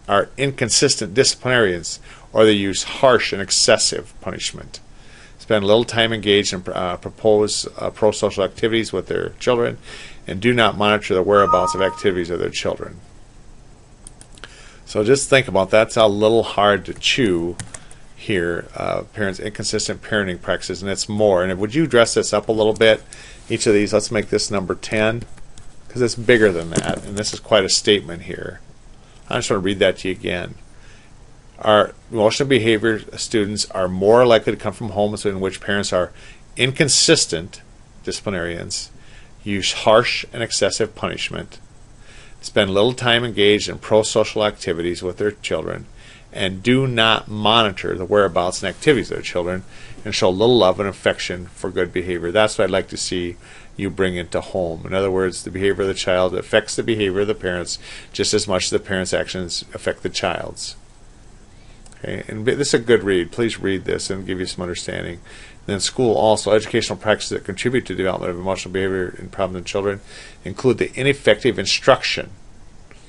are inconsistent disciplinarians, or they use harsh and excessive punishment. Spend little time engaged in propose pro-social activities with their children, and do not monitor the whereabouts of activities of their children. So just think about that. That's a little hard to chew here. Parents' inconsistent parenting practices, and it's more. And would you dress this up a little bit? Each of these, let's make this number 10, because it's bigger than that, and this is quite a statement here. I just want to read that to you again. Our emotional behavior students are more likely to come from homes in which parents are inconsistent disciplinarians, use harsh and excessive punishment, spend little time engaged in pro-social activities with their children, and do not monitor the whereabouts and activities of their children, and show little love and affection for good behavior. That's what I'd like to see you bring into home. In other words, the behavior of the child affects the behavior of the parents just as much as the parents' actions affect the child's. Okay, and this is a good read. Please read this and give you some understanding. And then school also, educational practices that contribute to the development of emotional behavior in problems in children include the ineffective instruction.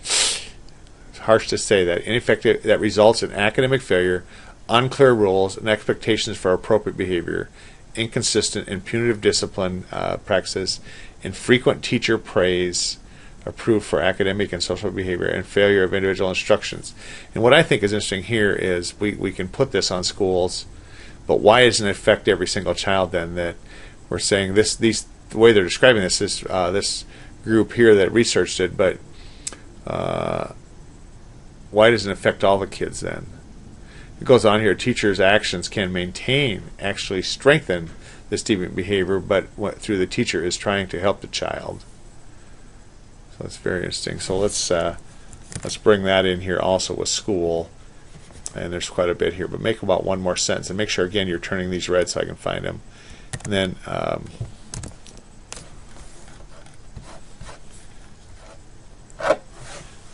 It's harsh to say that. Ineffective, that results in academic failure, unclear rules and expectations for appropriate behavior, inconsistent and punitive discipline practices, infrequent teacher praise approved for academic and social behavior, and failure of individual instructions. And what I think is interesting here is we can put this on schools, but why doesn't it affect every single child then? That we're saying the way they're describing this is this group here that researched it, but why doesn't it affect all the kids then? It goes on here, teachers' actions can actually strengthen this deviant behavior, but through the teacher is trying to help the child. So that's very interesting. So let's bring that in here also with school. And there's quite a bit here, but make about one more sentence. And make sure, again, you're turning these red so I can find them. And then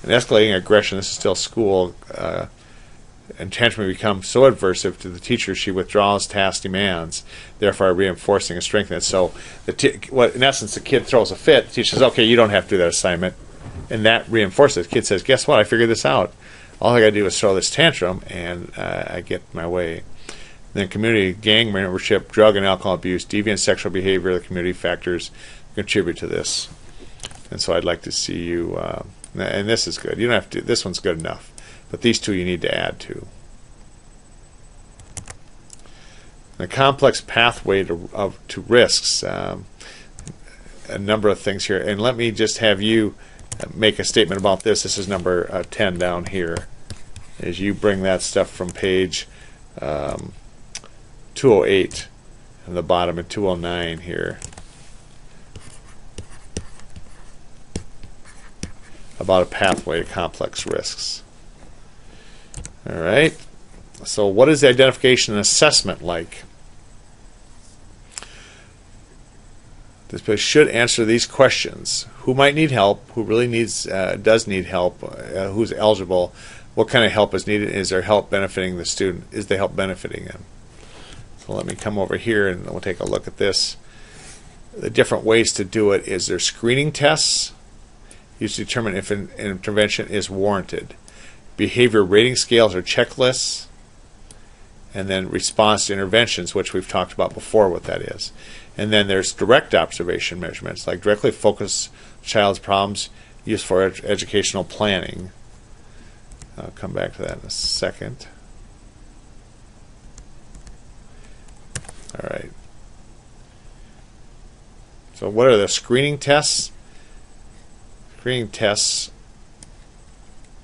in escalating aggression, this is still school, and tantrum may become so adversive to the teacher she withdraws task demands, therefore reinforcing and strengthening it. So, in essence, the kid throws a fit. The teacher says, "Okay, you don't have to do that assignment," and that reinforces. The kid says, "Guess what? I figured this out. All I got to do is throw this tantrum, and I get my way." And then community gang membership, drug and alcohol abuse, deviant sexual behavior, the community factors contribute to this. And so, I'd like to see you. And this is good. You don't have to. This one's good enough. But these two you need to add to. The complex pathway to risks, a number of things here. And let me just have you make a statement about this. This is number 10 down here. As you bring that stuff from page 208 on the bottom and 209 here. About a pathway to complex risks. All right. So what is the identification and assessment like? This place should answer these questions. Who might need help? Who really does need help? Who's eligible? What kind of help is needed? Is there help benefiting the student? Is the help benefiting them? So let me come over here and we'll take a look at this. The different ways to do it is there screening tests used to determine if an intervention is warranted. Behavior rating scales or checklists, And then response to interventions, which we've talked about before what that is. And then there's direct observation measurements, like directly focus child's problems used for educational planning. I'll come back to that in a second. All right. So what are the screening tests? Screening tests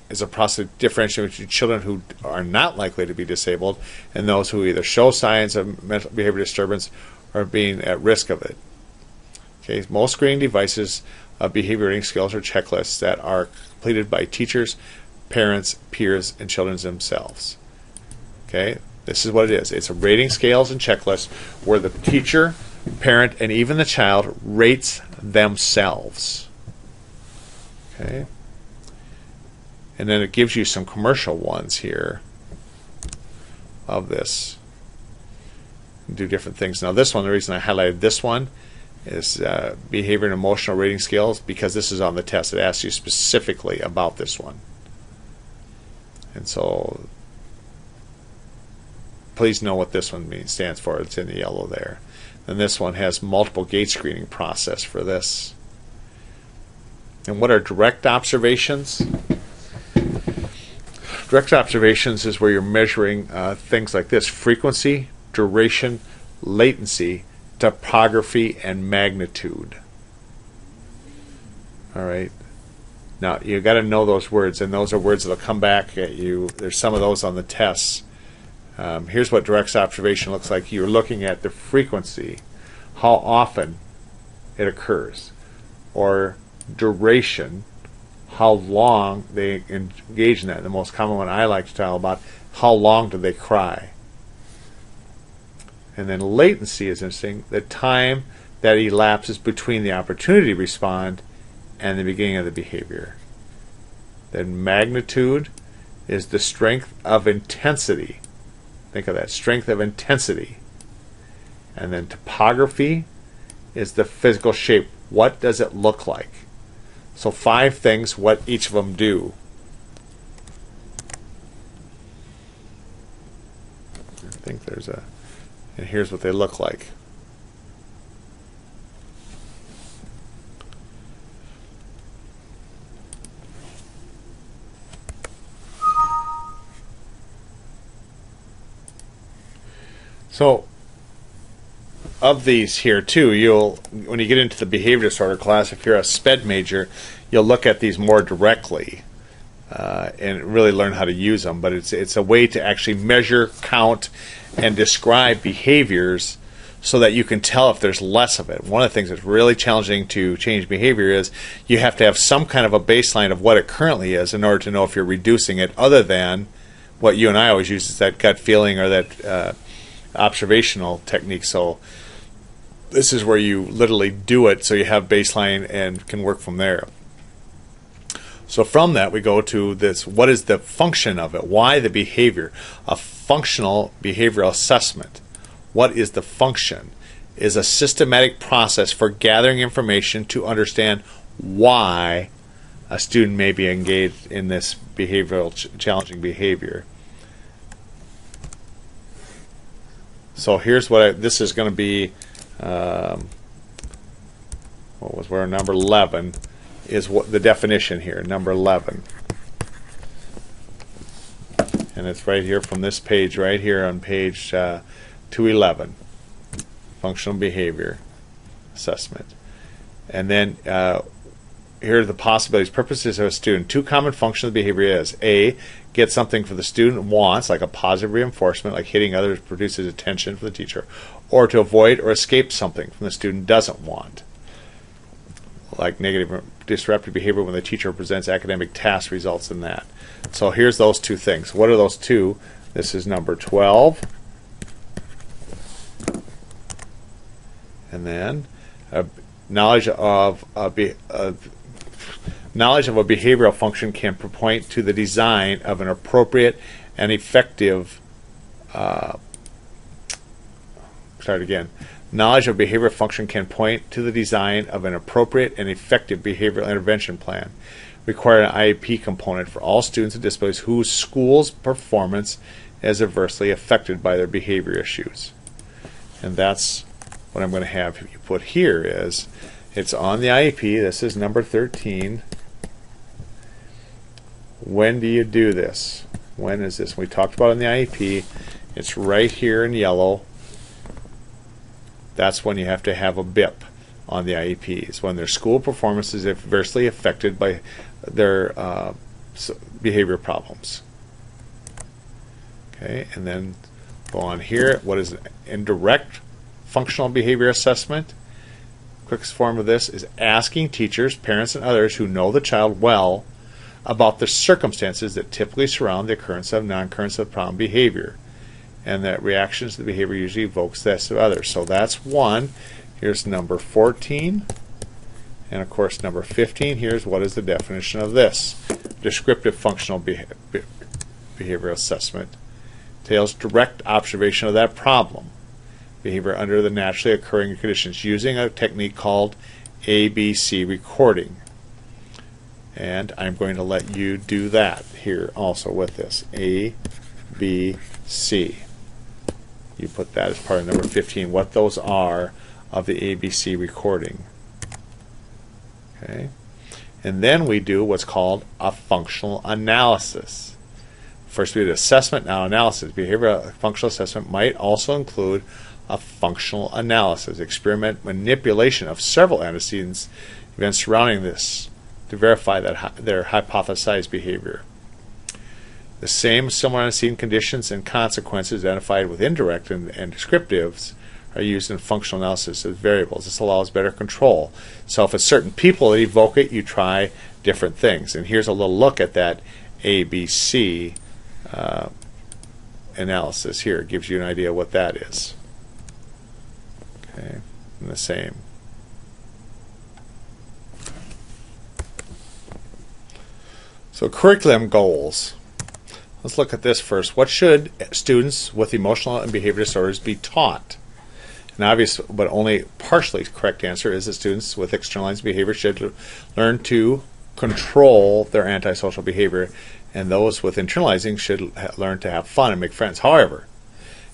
is a process of differentiating between children who are not likely to be disabled and those who either show signs of mental behavior disturbance or being at risk of it. Okay, most screening devices of behavior rating scales or checklists that are completed by teachers, parents, peers, and children themselves. Okay, this is what it is. It's a rating scales and checklists where the teacher, parent, and even the child rates themselves. Okay. And then it gives you some commercial ones here of this. Do different things. Now this one, the reason I highlighted this one is behavior and emotional rating scales, because this is on the test. It asks you specifically about this one. And so please know what this one stands for. It's in the yellow there. And this one has multiple gate screening process for this. And what are direct observations? Direct observations is where you're measuring things like this: frequency, duration, latency, topography, and magnitude. All right. Now, you got to know those words, and those are words that will come back at you. There's some of those on the tests. Here's what direct observation looks like. You're looking at the frequency, how often it occurs, or duration, how long they engage in that. The most common one I like to tell about, how long do they cry? And then latency is interesting, the time that elapses between the opportunity to respond and the beginning of the behavior. Then magnitude is the strength of intensity. Think of that, strength of intensity. And then topography is the physical shape. What does it look like? So 5 things, what each of them do. I think there's a, and here's what they look like. So of these here too, you'll, when you get into the behavior disorder class, if you're a SPED major, you'll look at these more directly and really learn how to use them. But it's a way to actually measure, count, and describe behaviors so that you can tell if there's less of it. One of the things that's really challenging to change behavior is you have to have some kind of a baseline of what it currently is in order to know if you're reducing it, other than what you and I always use is that gut feeling or that observational technique. So this is where you literally do it so you have baseline and can work from there. So from that we go to this, what is the function of it? Why the behavior? A functional behavioral assessment. What is the function? Is a systematic process for gathering information to understand why a student may be engaged in this behavioral challenging behavior. So here's what this is going to be. What was where number 11 is, what the definition here, number 11, and it's right here from this page right here on page 211, functional behavior assessment. And then here are the possibilities, purposes of a student. 2 common functions of behavior is: A, get something for the student wants, like a positive reinforcement, like hitting others produces attention for the teacher, or to avoid or escape something from the student doesn't want, like negative disruptive behavior when the teacher presents academic tasks results in that. So here's those 2 things. What are those 2? This is number 12. And then knowledge of a behavioral function can point to the design of an appropriate and effective Knowledge of behavioral function can point to the design of an appropriate and effective behavioral intervention plan. Require an IEP component for all students with disabilities whose school's performance as adversely affected by their behavior issues. And that's what I'm going to have you put here is, it's on the IEP. This is number 13. When do you do this? When is this? We talked about it in the IEP. It's right here in yellow. That's when you have to have a BIP on the IEP. It's when their school performance is adversely affected by their behavior problems. Okay, and then go on here. What is indirect functional behavior assessment? Quickest form of this is asking teachers, parents, and others who know the child well about the circumstances that typically surround the occurrence of non-occurrence of problem behavior, and that reactions to the behavior usually evokes this of others. So that's one. Here's number 14, and of course number 15. Here's what is the definition of this. Descriptive functional behavioral assessment entails direct observation of that problem behavior under the naturally occurring conditions using a technique called ABC recording. And I'm going to let you do that here also with this. A, B, C. You put that as part of number 15, what those are of the ABC recording. Okay. And then we do what's called a functional analysis. First we did assessment, now analysis. Behavioral functional assessment might also include a functional analysis, experiment manipulation of several antecedents, events surrounding this, to verify that their hypothesized behavior. The same similar antecedent conditions and consequences identified with indirect and descriptives are used in functional analysis as variables. This allows better control. So if it's certain people that evoke it, you try different things. And here's a little look at that ABC analysis here. It gives you an idea what that is. Okay, and the same. So curriculum goals. Let's look at this first. What should students with emotional and behavior disorders be taught? An obvious but only partially correct answer is that students with externalized behavior should learn to control their antisocial behavior, and those with internalizing should learn to have fun and make friends. However,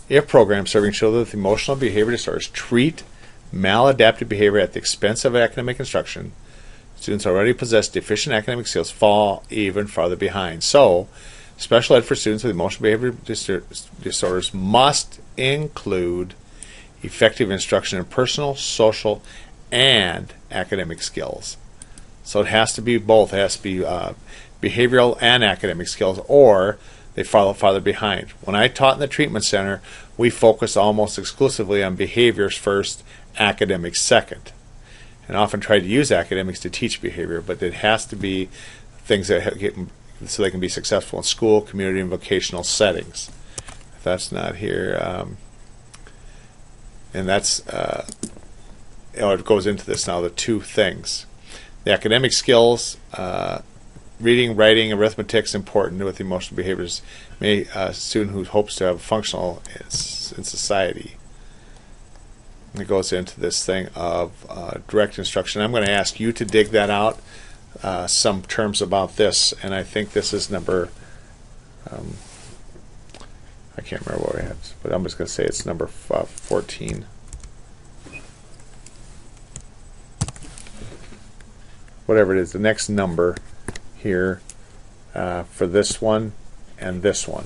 if programs serving children with emotional and behavior disorders treat maladaptive behavior at the expense of academic instruction, students already possess deficient academic skills fall even farther behind. So, special ed for students with emotional behavior disorders must include effective instruction in personal, social, and academic skills. So it has to be both. It has to be behavioral and academic skills, or they fall farther behind. When I taught in the treatment center, we focused almost exclusively on behaviors first, academics second, and often tried to use academics to teach behavior, but it has to be things that get so they can be successful in school, community, and vocational settings. If that's not here, and that's it goes into this now, the two things. The academic skills, reading, writing, arithmetic is important with emotional behaviors. A student who hopes to have functional in society. It goes into this thing of direct instruction. I'm going to ask you to dig that out, some terms about this, and I think this is number, I can't remember what we have, but I'm just going to say it's number 14. Whatever it is, the next number here for this one and this one.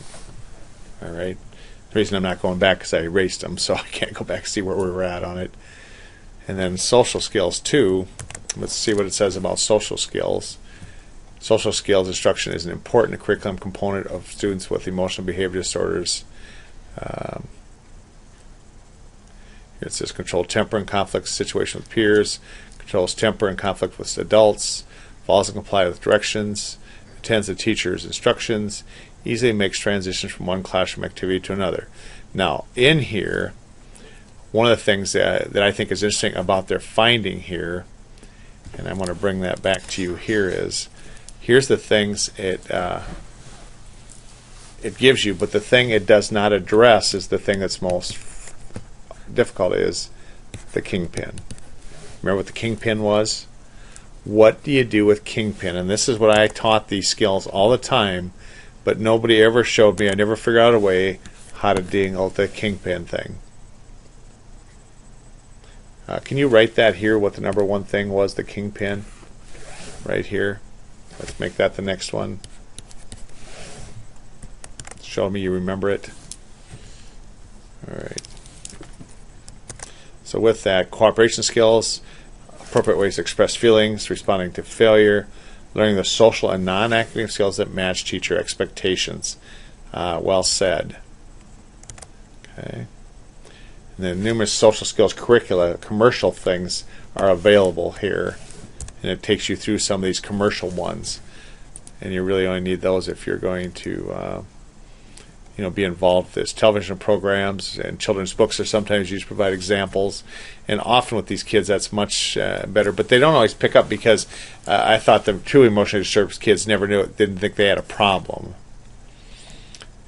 All right. The reason I'm not going back is I erased them, so I can't go back and see where we were at on it. And then social skills too. Let's see what it says about social skills. Social skills instruction is an important curriculum component of students with emotional behavior disorders. Here it says control temper and conflict situation with peers, controls temper and conflict with adults, follows and complies with directions, attends the teacher's instructions, easily makes transitions from one classroom activity to another. Now, in here, one of the things that I think is interesting about their finding here, and I want to bring that back to you here, is here's the things it gives you, but the thing it does not address is the thing that's most difficult, is the kingpin. Remember what the kingpin was? What do you do with kingpin? And this is what I taught these skills all the time but nobody ever showed me. I never figured out a way how to deal with the kingpin thing. Can you write that here, what the number one thing was, the kingpin? Right here. Let's make that the next one. Show me you remember it. Alright. So with that, cooperation skills, appropriate ways to express feelings, responding to failure, learning the social and non-academic skills that match teacher expectations. Well said. Okay. And then numerous social skills curricula, commercial things are available here. And it takes you through some of these commercial ones. And you really only need those if you're going to be involved with this. Television programs and children's books are sometimes used to provide examples. And often with these kids that's much better. But they don't always pick up because I thought the truly emotionally disturbed kids didn't think they had a problem.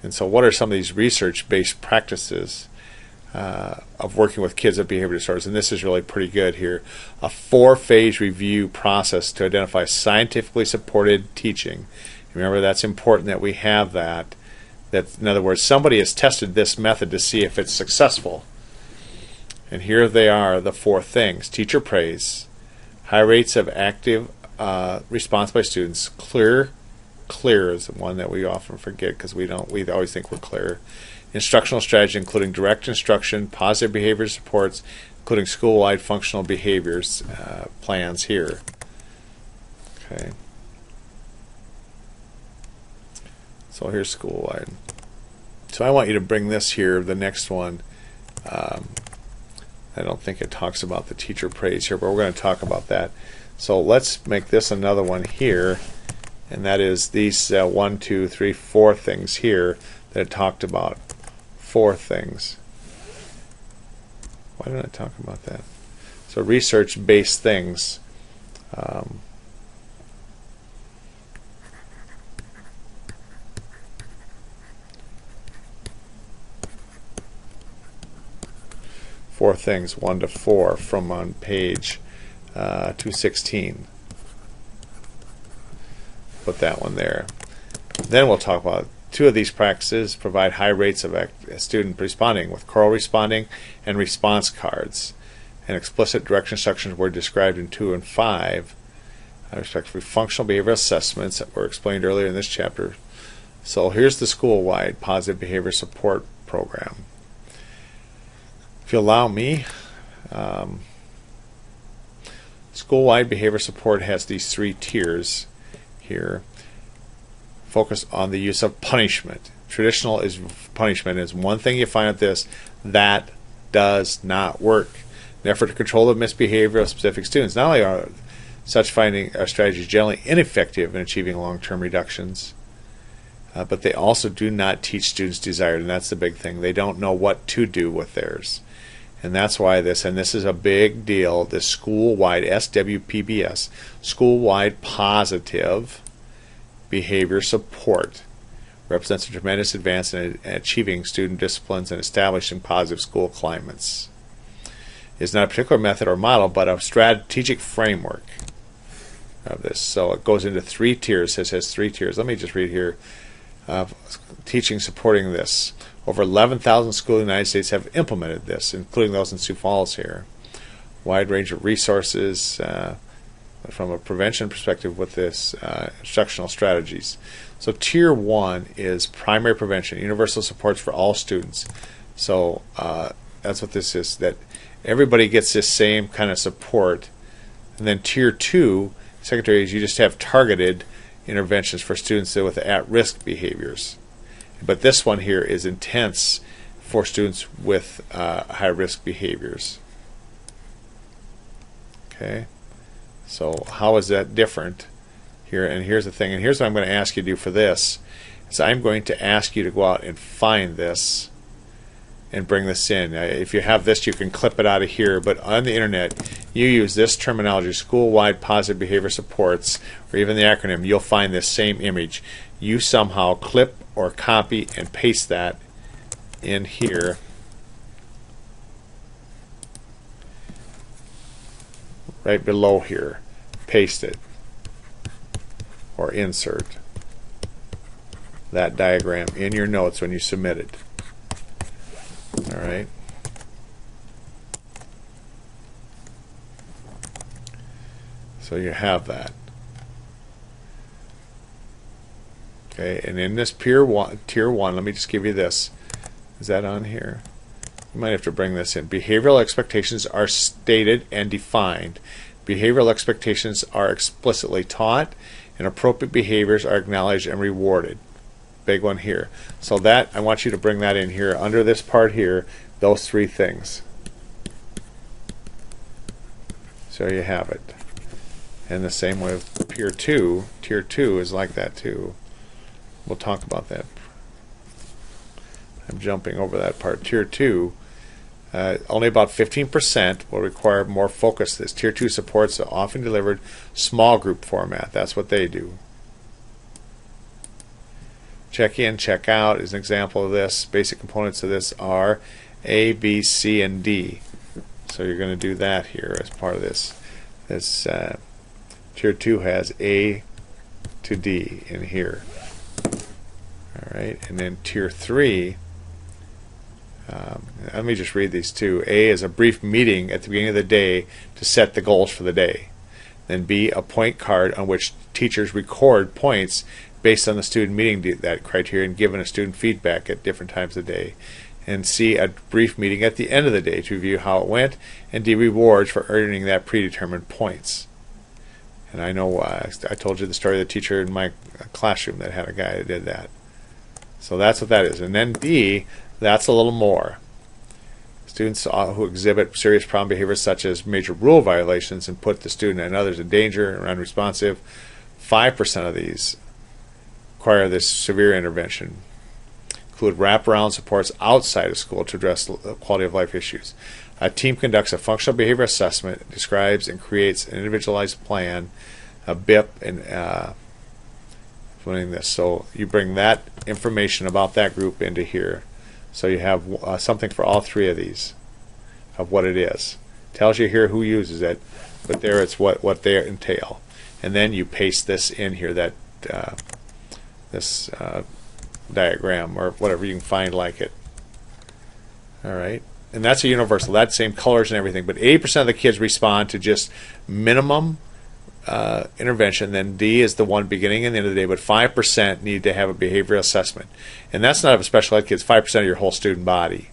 And so what are some of these research-based practices of working with kids with behavior disorders? And this is really pretty good here. A 4-phase review process to identify scientifically supported teaching. Remember, that's important that we have that. In other words, somebody has tested this method to see if it's successful. And here they are, the 4 things. Teacher praise, high rates of active response by students, clear is the one that we often forget because we always think we're clear. Instructional strategy including direct instruction, positive behavior supports, including school-wide functional behaviors plans here. Okay. So here's school-wide. So I want you to bring this here, the next one. I don't think it talks about the teacher praise here, but we're going to talk about that. So let's make this another one here, and that is these 1, 2, 3, 4 things here that it talked about. 4 things. Why didn't I talk about that? So research-based things. Four things, 1 to 4, from on page 216. Put that one there. Then we'll talk about 2 of these practices provide high rates of student responding with choral responding and response cards. And explicit direct instructions were described in 2 and 5. Respectively, functional behavior assessments that were explained earlier in this chapter. So here's the school-wide positive behavior support program. If you allow me, school-wide behavior support has these 3 tiers here. Focus on the use of punishment. Traditional punishment is one thing you find with this that does not work. The effort to control the misbehavior of specific students. Not only are such strategies generally ineffective in achieving long-term reductions, but they also do not teach students desired, and that's the big thing. They don't know what to do with theirs. And that's why this is a big deal, this school-wide SWPBS, school-wide positive behavior support, represents a tremendous advance in achieving student disciplines and establishing positive school climates. It's not a particular method or model, but a strategic framework of this. So it goes into 3 tiers. It has 3 tiers. Let me just read here. Teaching supporting this. Over 11,000 schools in the United States have implemented this, including those in Sioux Falls here. Wide range of resources from a prevention perspective with this instructional strategies. So Tier 1 is primary prevention, universal supports for all students. So that's what this is, that everybody gets this same kind of support. And then Tier 2, secondary, is you just have targeted interventions for students with at-risk behaviors. But this one here is intense for students with high-risk behaviors. Okay, so how is that different here? And here's the thing, and here's what I'm going to ask you to do for this. So I'm going to ask you to go out and find this and bring this in. If you have this, you can clip it out of here, but on the internet, you use this terminology, school-wide positive behavior supports, or even the acronym, you'll find this same image. You somehow clip or copy and paste that in here. Right below here. Paste it. Or insert. that diagram in your notes when you submit it. All right. So you have that. Okay, and in this tier one, let me just give you this. Is that on here? You might have to bring this in. Behavioral expectations are stated and defined. Behavioral expectations are explicitly taught, and appropriate behaviors are acknowledged and rewarded. Big one here. So that, I want you to bring that in here under this part here, those three things. So you have it. And the same with tier 2. Tier 2 is like that too. We'll talk about that. I'm jumping over that part. Tier 2, only about 15% will require more focus. This Tier 2 supports an often delivered small group format. That's what they do. Check in, check out is an example of this. Basic components of this are A, B, C, and D. So you're going to do that here as part of this. This Tier 2 has A to D in here. All right, and then Tier 3, let me just read these two. A is a brief meeting at the beginning of the day to set the goals for the day. Then B, a point card on which teachers record points based on the student meeting that criteria and giving a student feedback at different times of the day. And C, a brief meeting at the end of the day to review how it went. And D, rewards for earning that predetermined points. And I know I told you the story of the teacher in my classroom that had a guy that did that. So that's what that is. And then D, that's a little more. Students who exhibit serious problem behaviors such as major rule violations and put the student and others in danger or unresponsive, 5% of these require this severe intervention. Include wraparound supports outside of school to address quality of life issues. A team conducts a functional behavior assessment, describes and creates an individualized plan, a BIP, and this. So you bring that information about that group into here. So you have something for all three of these of what it is. Tells you here who uses it, but there it's what they entail. And then you paste this in here, that this diagram or whatever you can find like it. All right. And that's a universal. That's same colors and everything. But 80% of the kids respond to just minimum intervention. Then D is the one beginning and the end of the day. But 5% need to have a behavioral assessment. And that's not of special ed kids. 5% of your whole student body.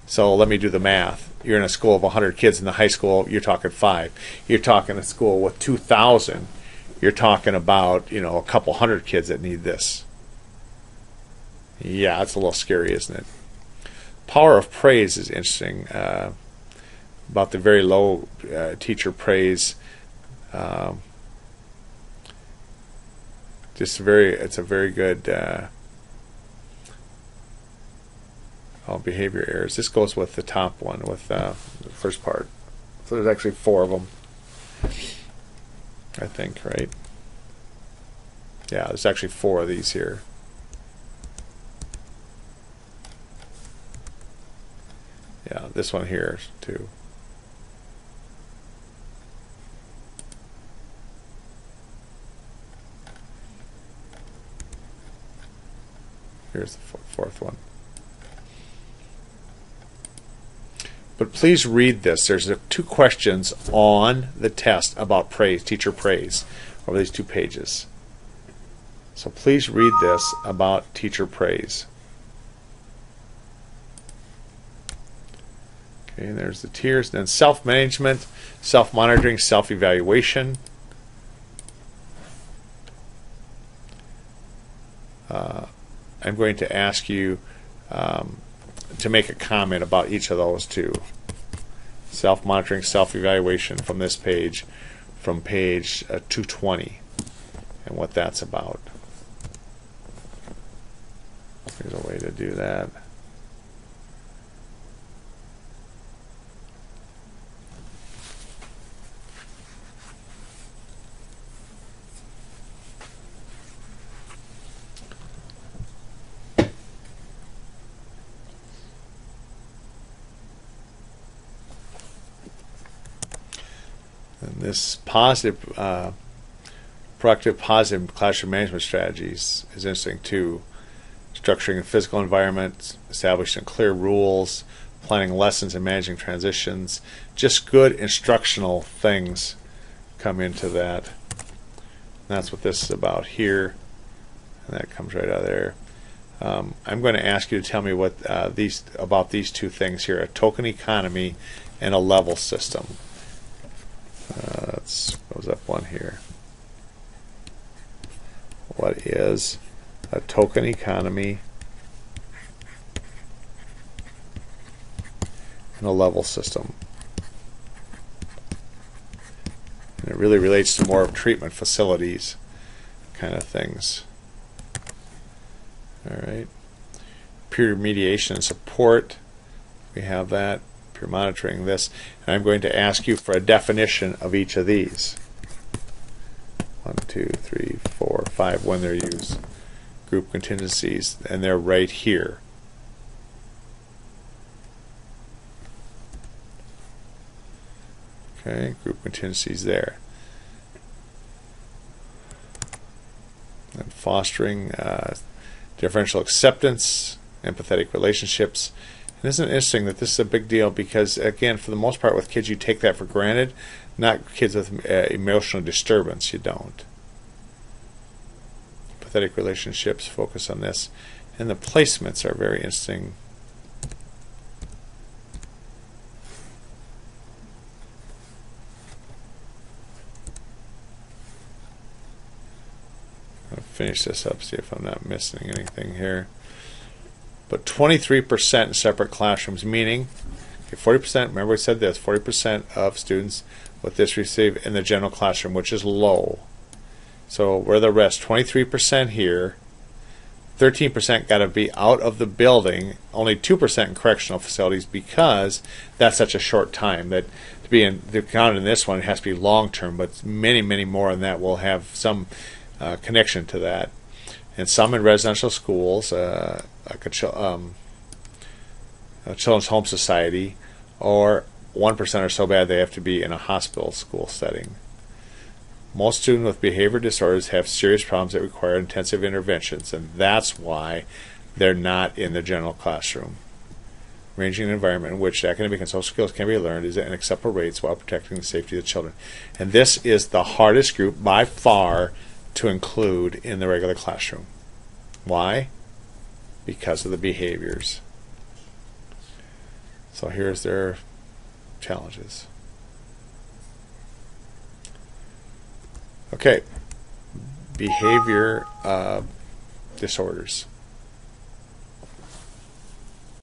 So let me do the math. You're in a school of 100 kids. In the high school, you're talking 5. You're talking a school with 2,000. You're talking about, a couple hundred kids that need this. Yeah, it's a little scary, isn't it? Power of praise is interesting. About the very low teacher praise. It's a very good behavior errors. This goes with the top one, with the first part. So there's actually 4 of them, I think, right? Yeah, there's actually 4 of these here. Yeah, this one here too. Here's the 4th one. But please read this. There's 2 questions on the test about praise, teacher praise, over these 2 pages. So please read this about teacher praise. Okay, and there's the tiers. Then self-management, self-monitoring, self-evaluation. I'm going to ask you to make a comment about each of those 2. Self-monitoring, self-evaluation from this page, from page 220, and what that's about. There's a way to do that. And this proactive positive classroom management strategies is interesting too. structuring the physical environment, establishing clear rules, planning lessons and managing transitions. Just good instructional things come into that. And that's what this is about here. And that comes right out of there. I'm going to ask you to tell me what about these two things here: a token economy and a level system. Let's close up one here. What is a token economy and a level system? And it really relates to more of treatment facilities kind of things. All right. Peer mediation and support. We have that. Peer monitoring this. And I'm going to ask you for a definition of each of these. 1, 2, 3, 4, 5 when they're used. Group contingencies, and they're right here. Okay, group contingencies there. And fostering differential acceptance, empathetic relationships. And isn't it interesting that this is a big deal because, again, for the most part with kids, you take that for granted. Not kids with emotional disturbance, you don't. Empathetic relationships, focus on this. And the placements are very interesting. I'll finish this up, see if I'm not missing anything here. But 23% in separate classrooms, meaning 40%, remember we said this, 40% of students with this receive in the general classroom, which is low. So where the rest, 23% here, 13% got to be out of the building, only 2% in correctional facilities because that's such a short time that to be counted in this one, it has to be long term, but many, many more than that will have some connection to that. And some in residential schools, like a Children's Home Society, or 1% are so bad they have to be in a hospital school setting. Most students with behavior disorders have serious problems that require intensive interventions, and that's why they're not in the general classroom. Arranging an environment in which academic and social skills can be learned is at acceptable rates while protecting the safety of the children. And this is the hardest group by far to include in the regular classroom. Why? Because of the behaviors. So here's their challenges. Okay, behavior disorders.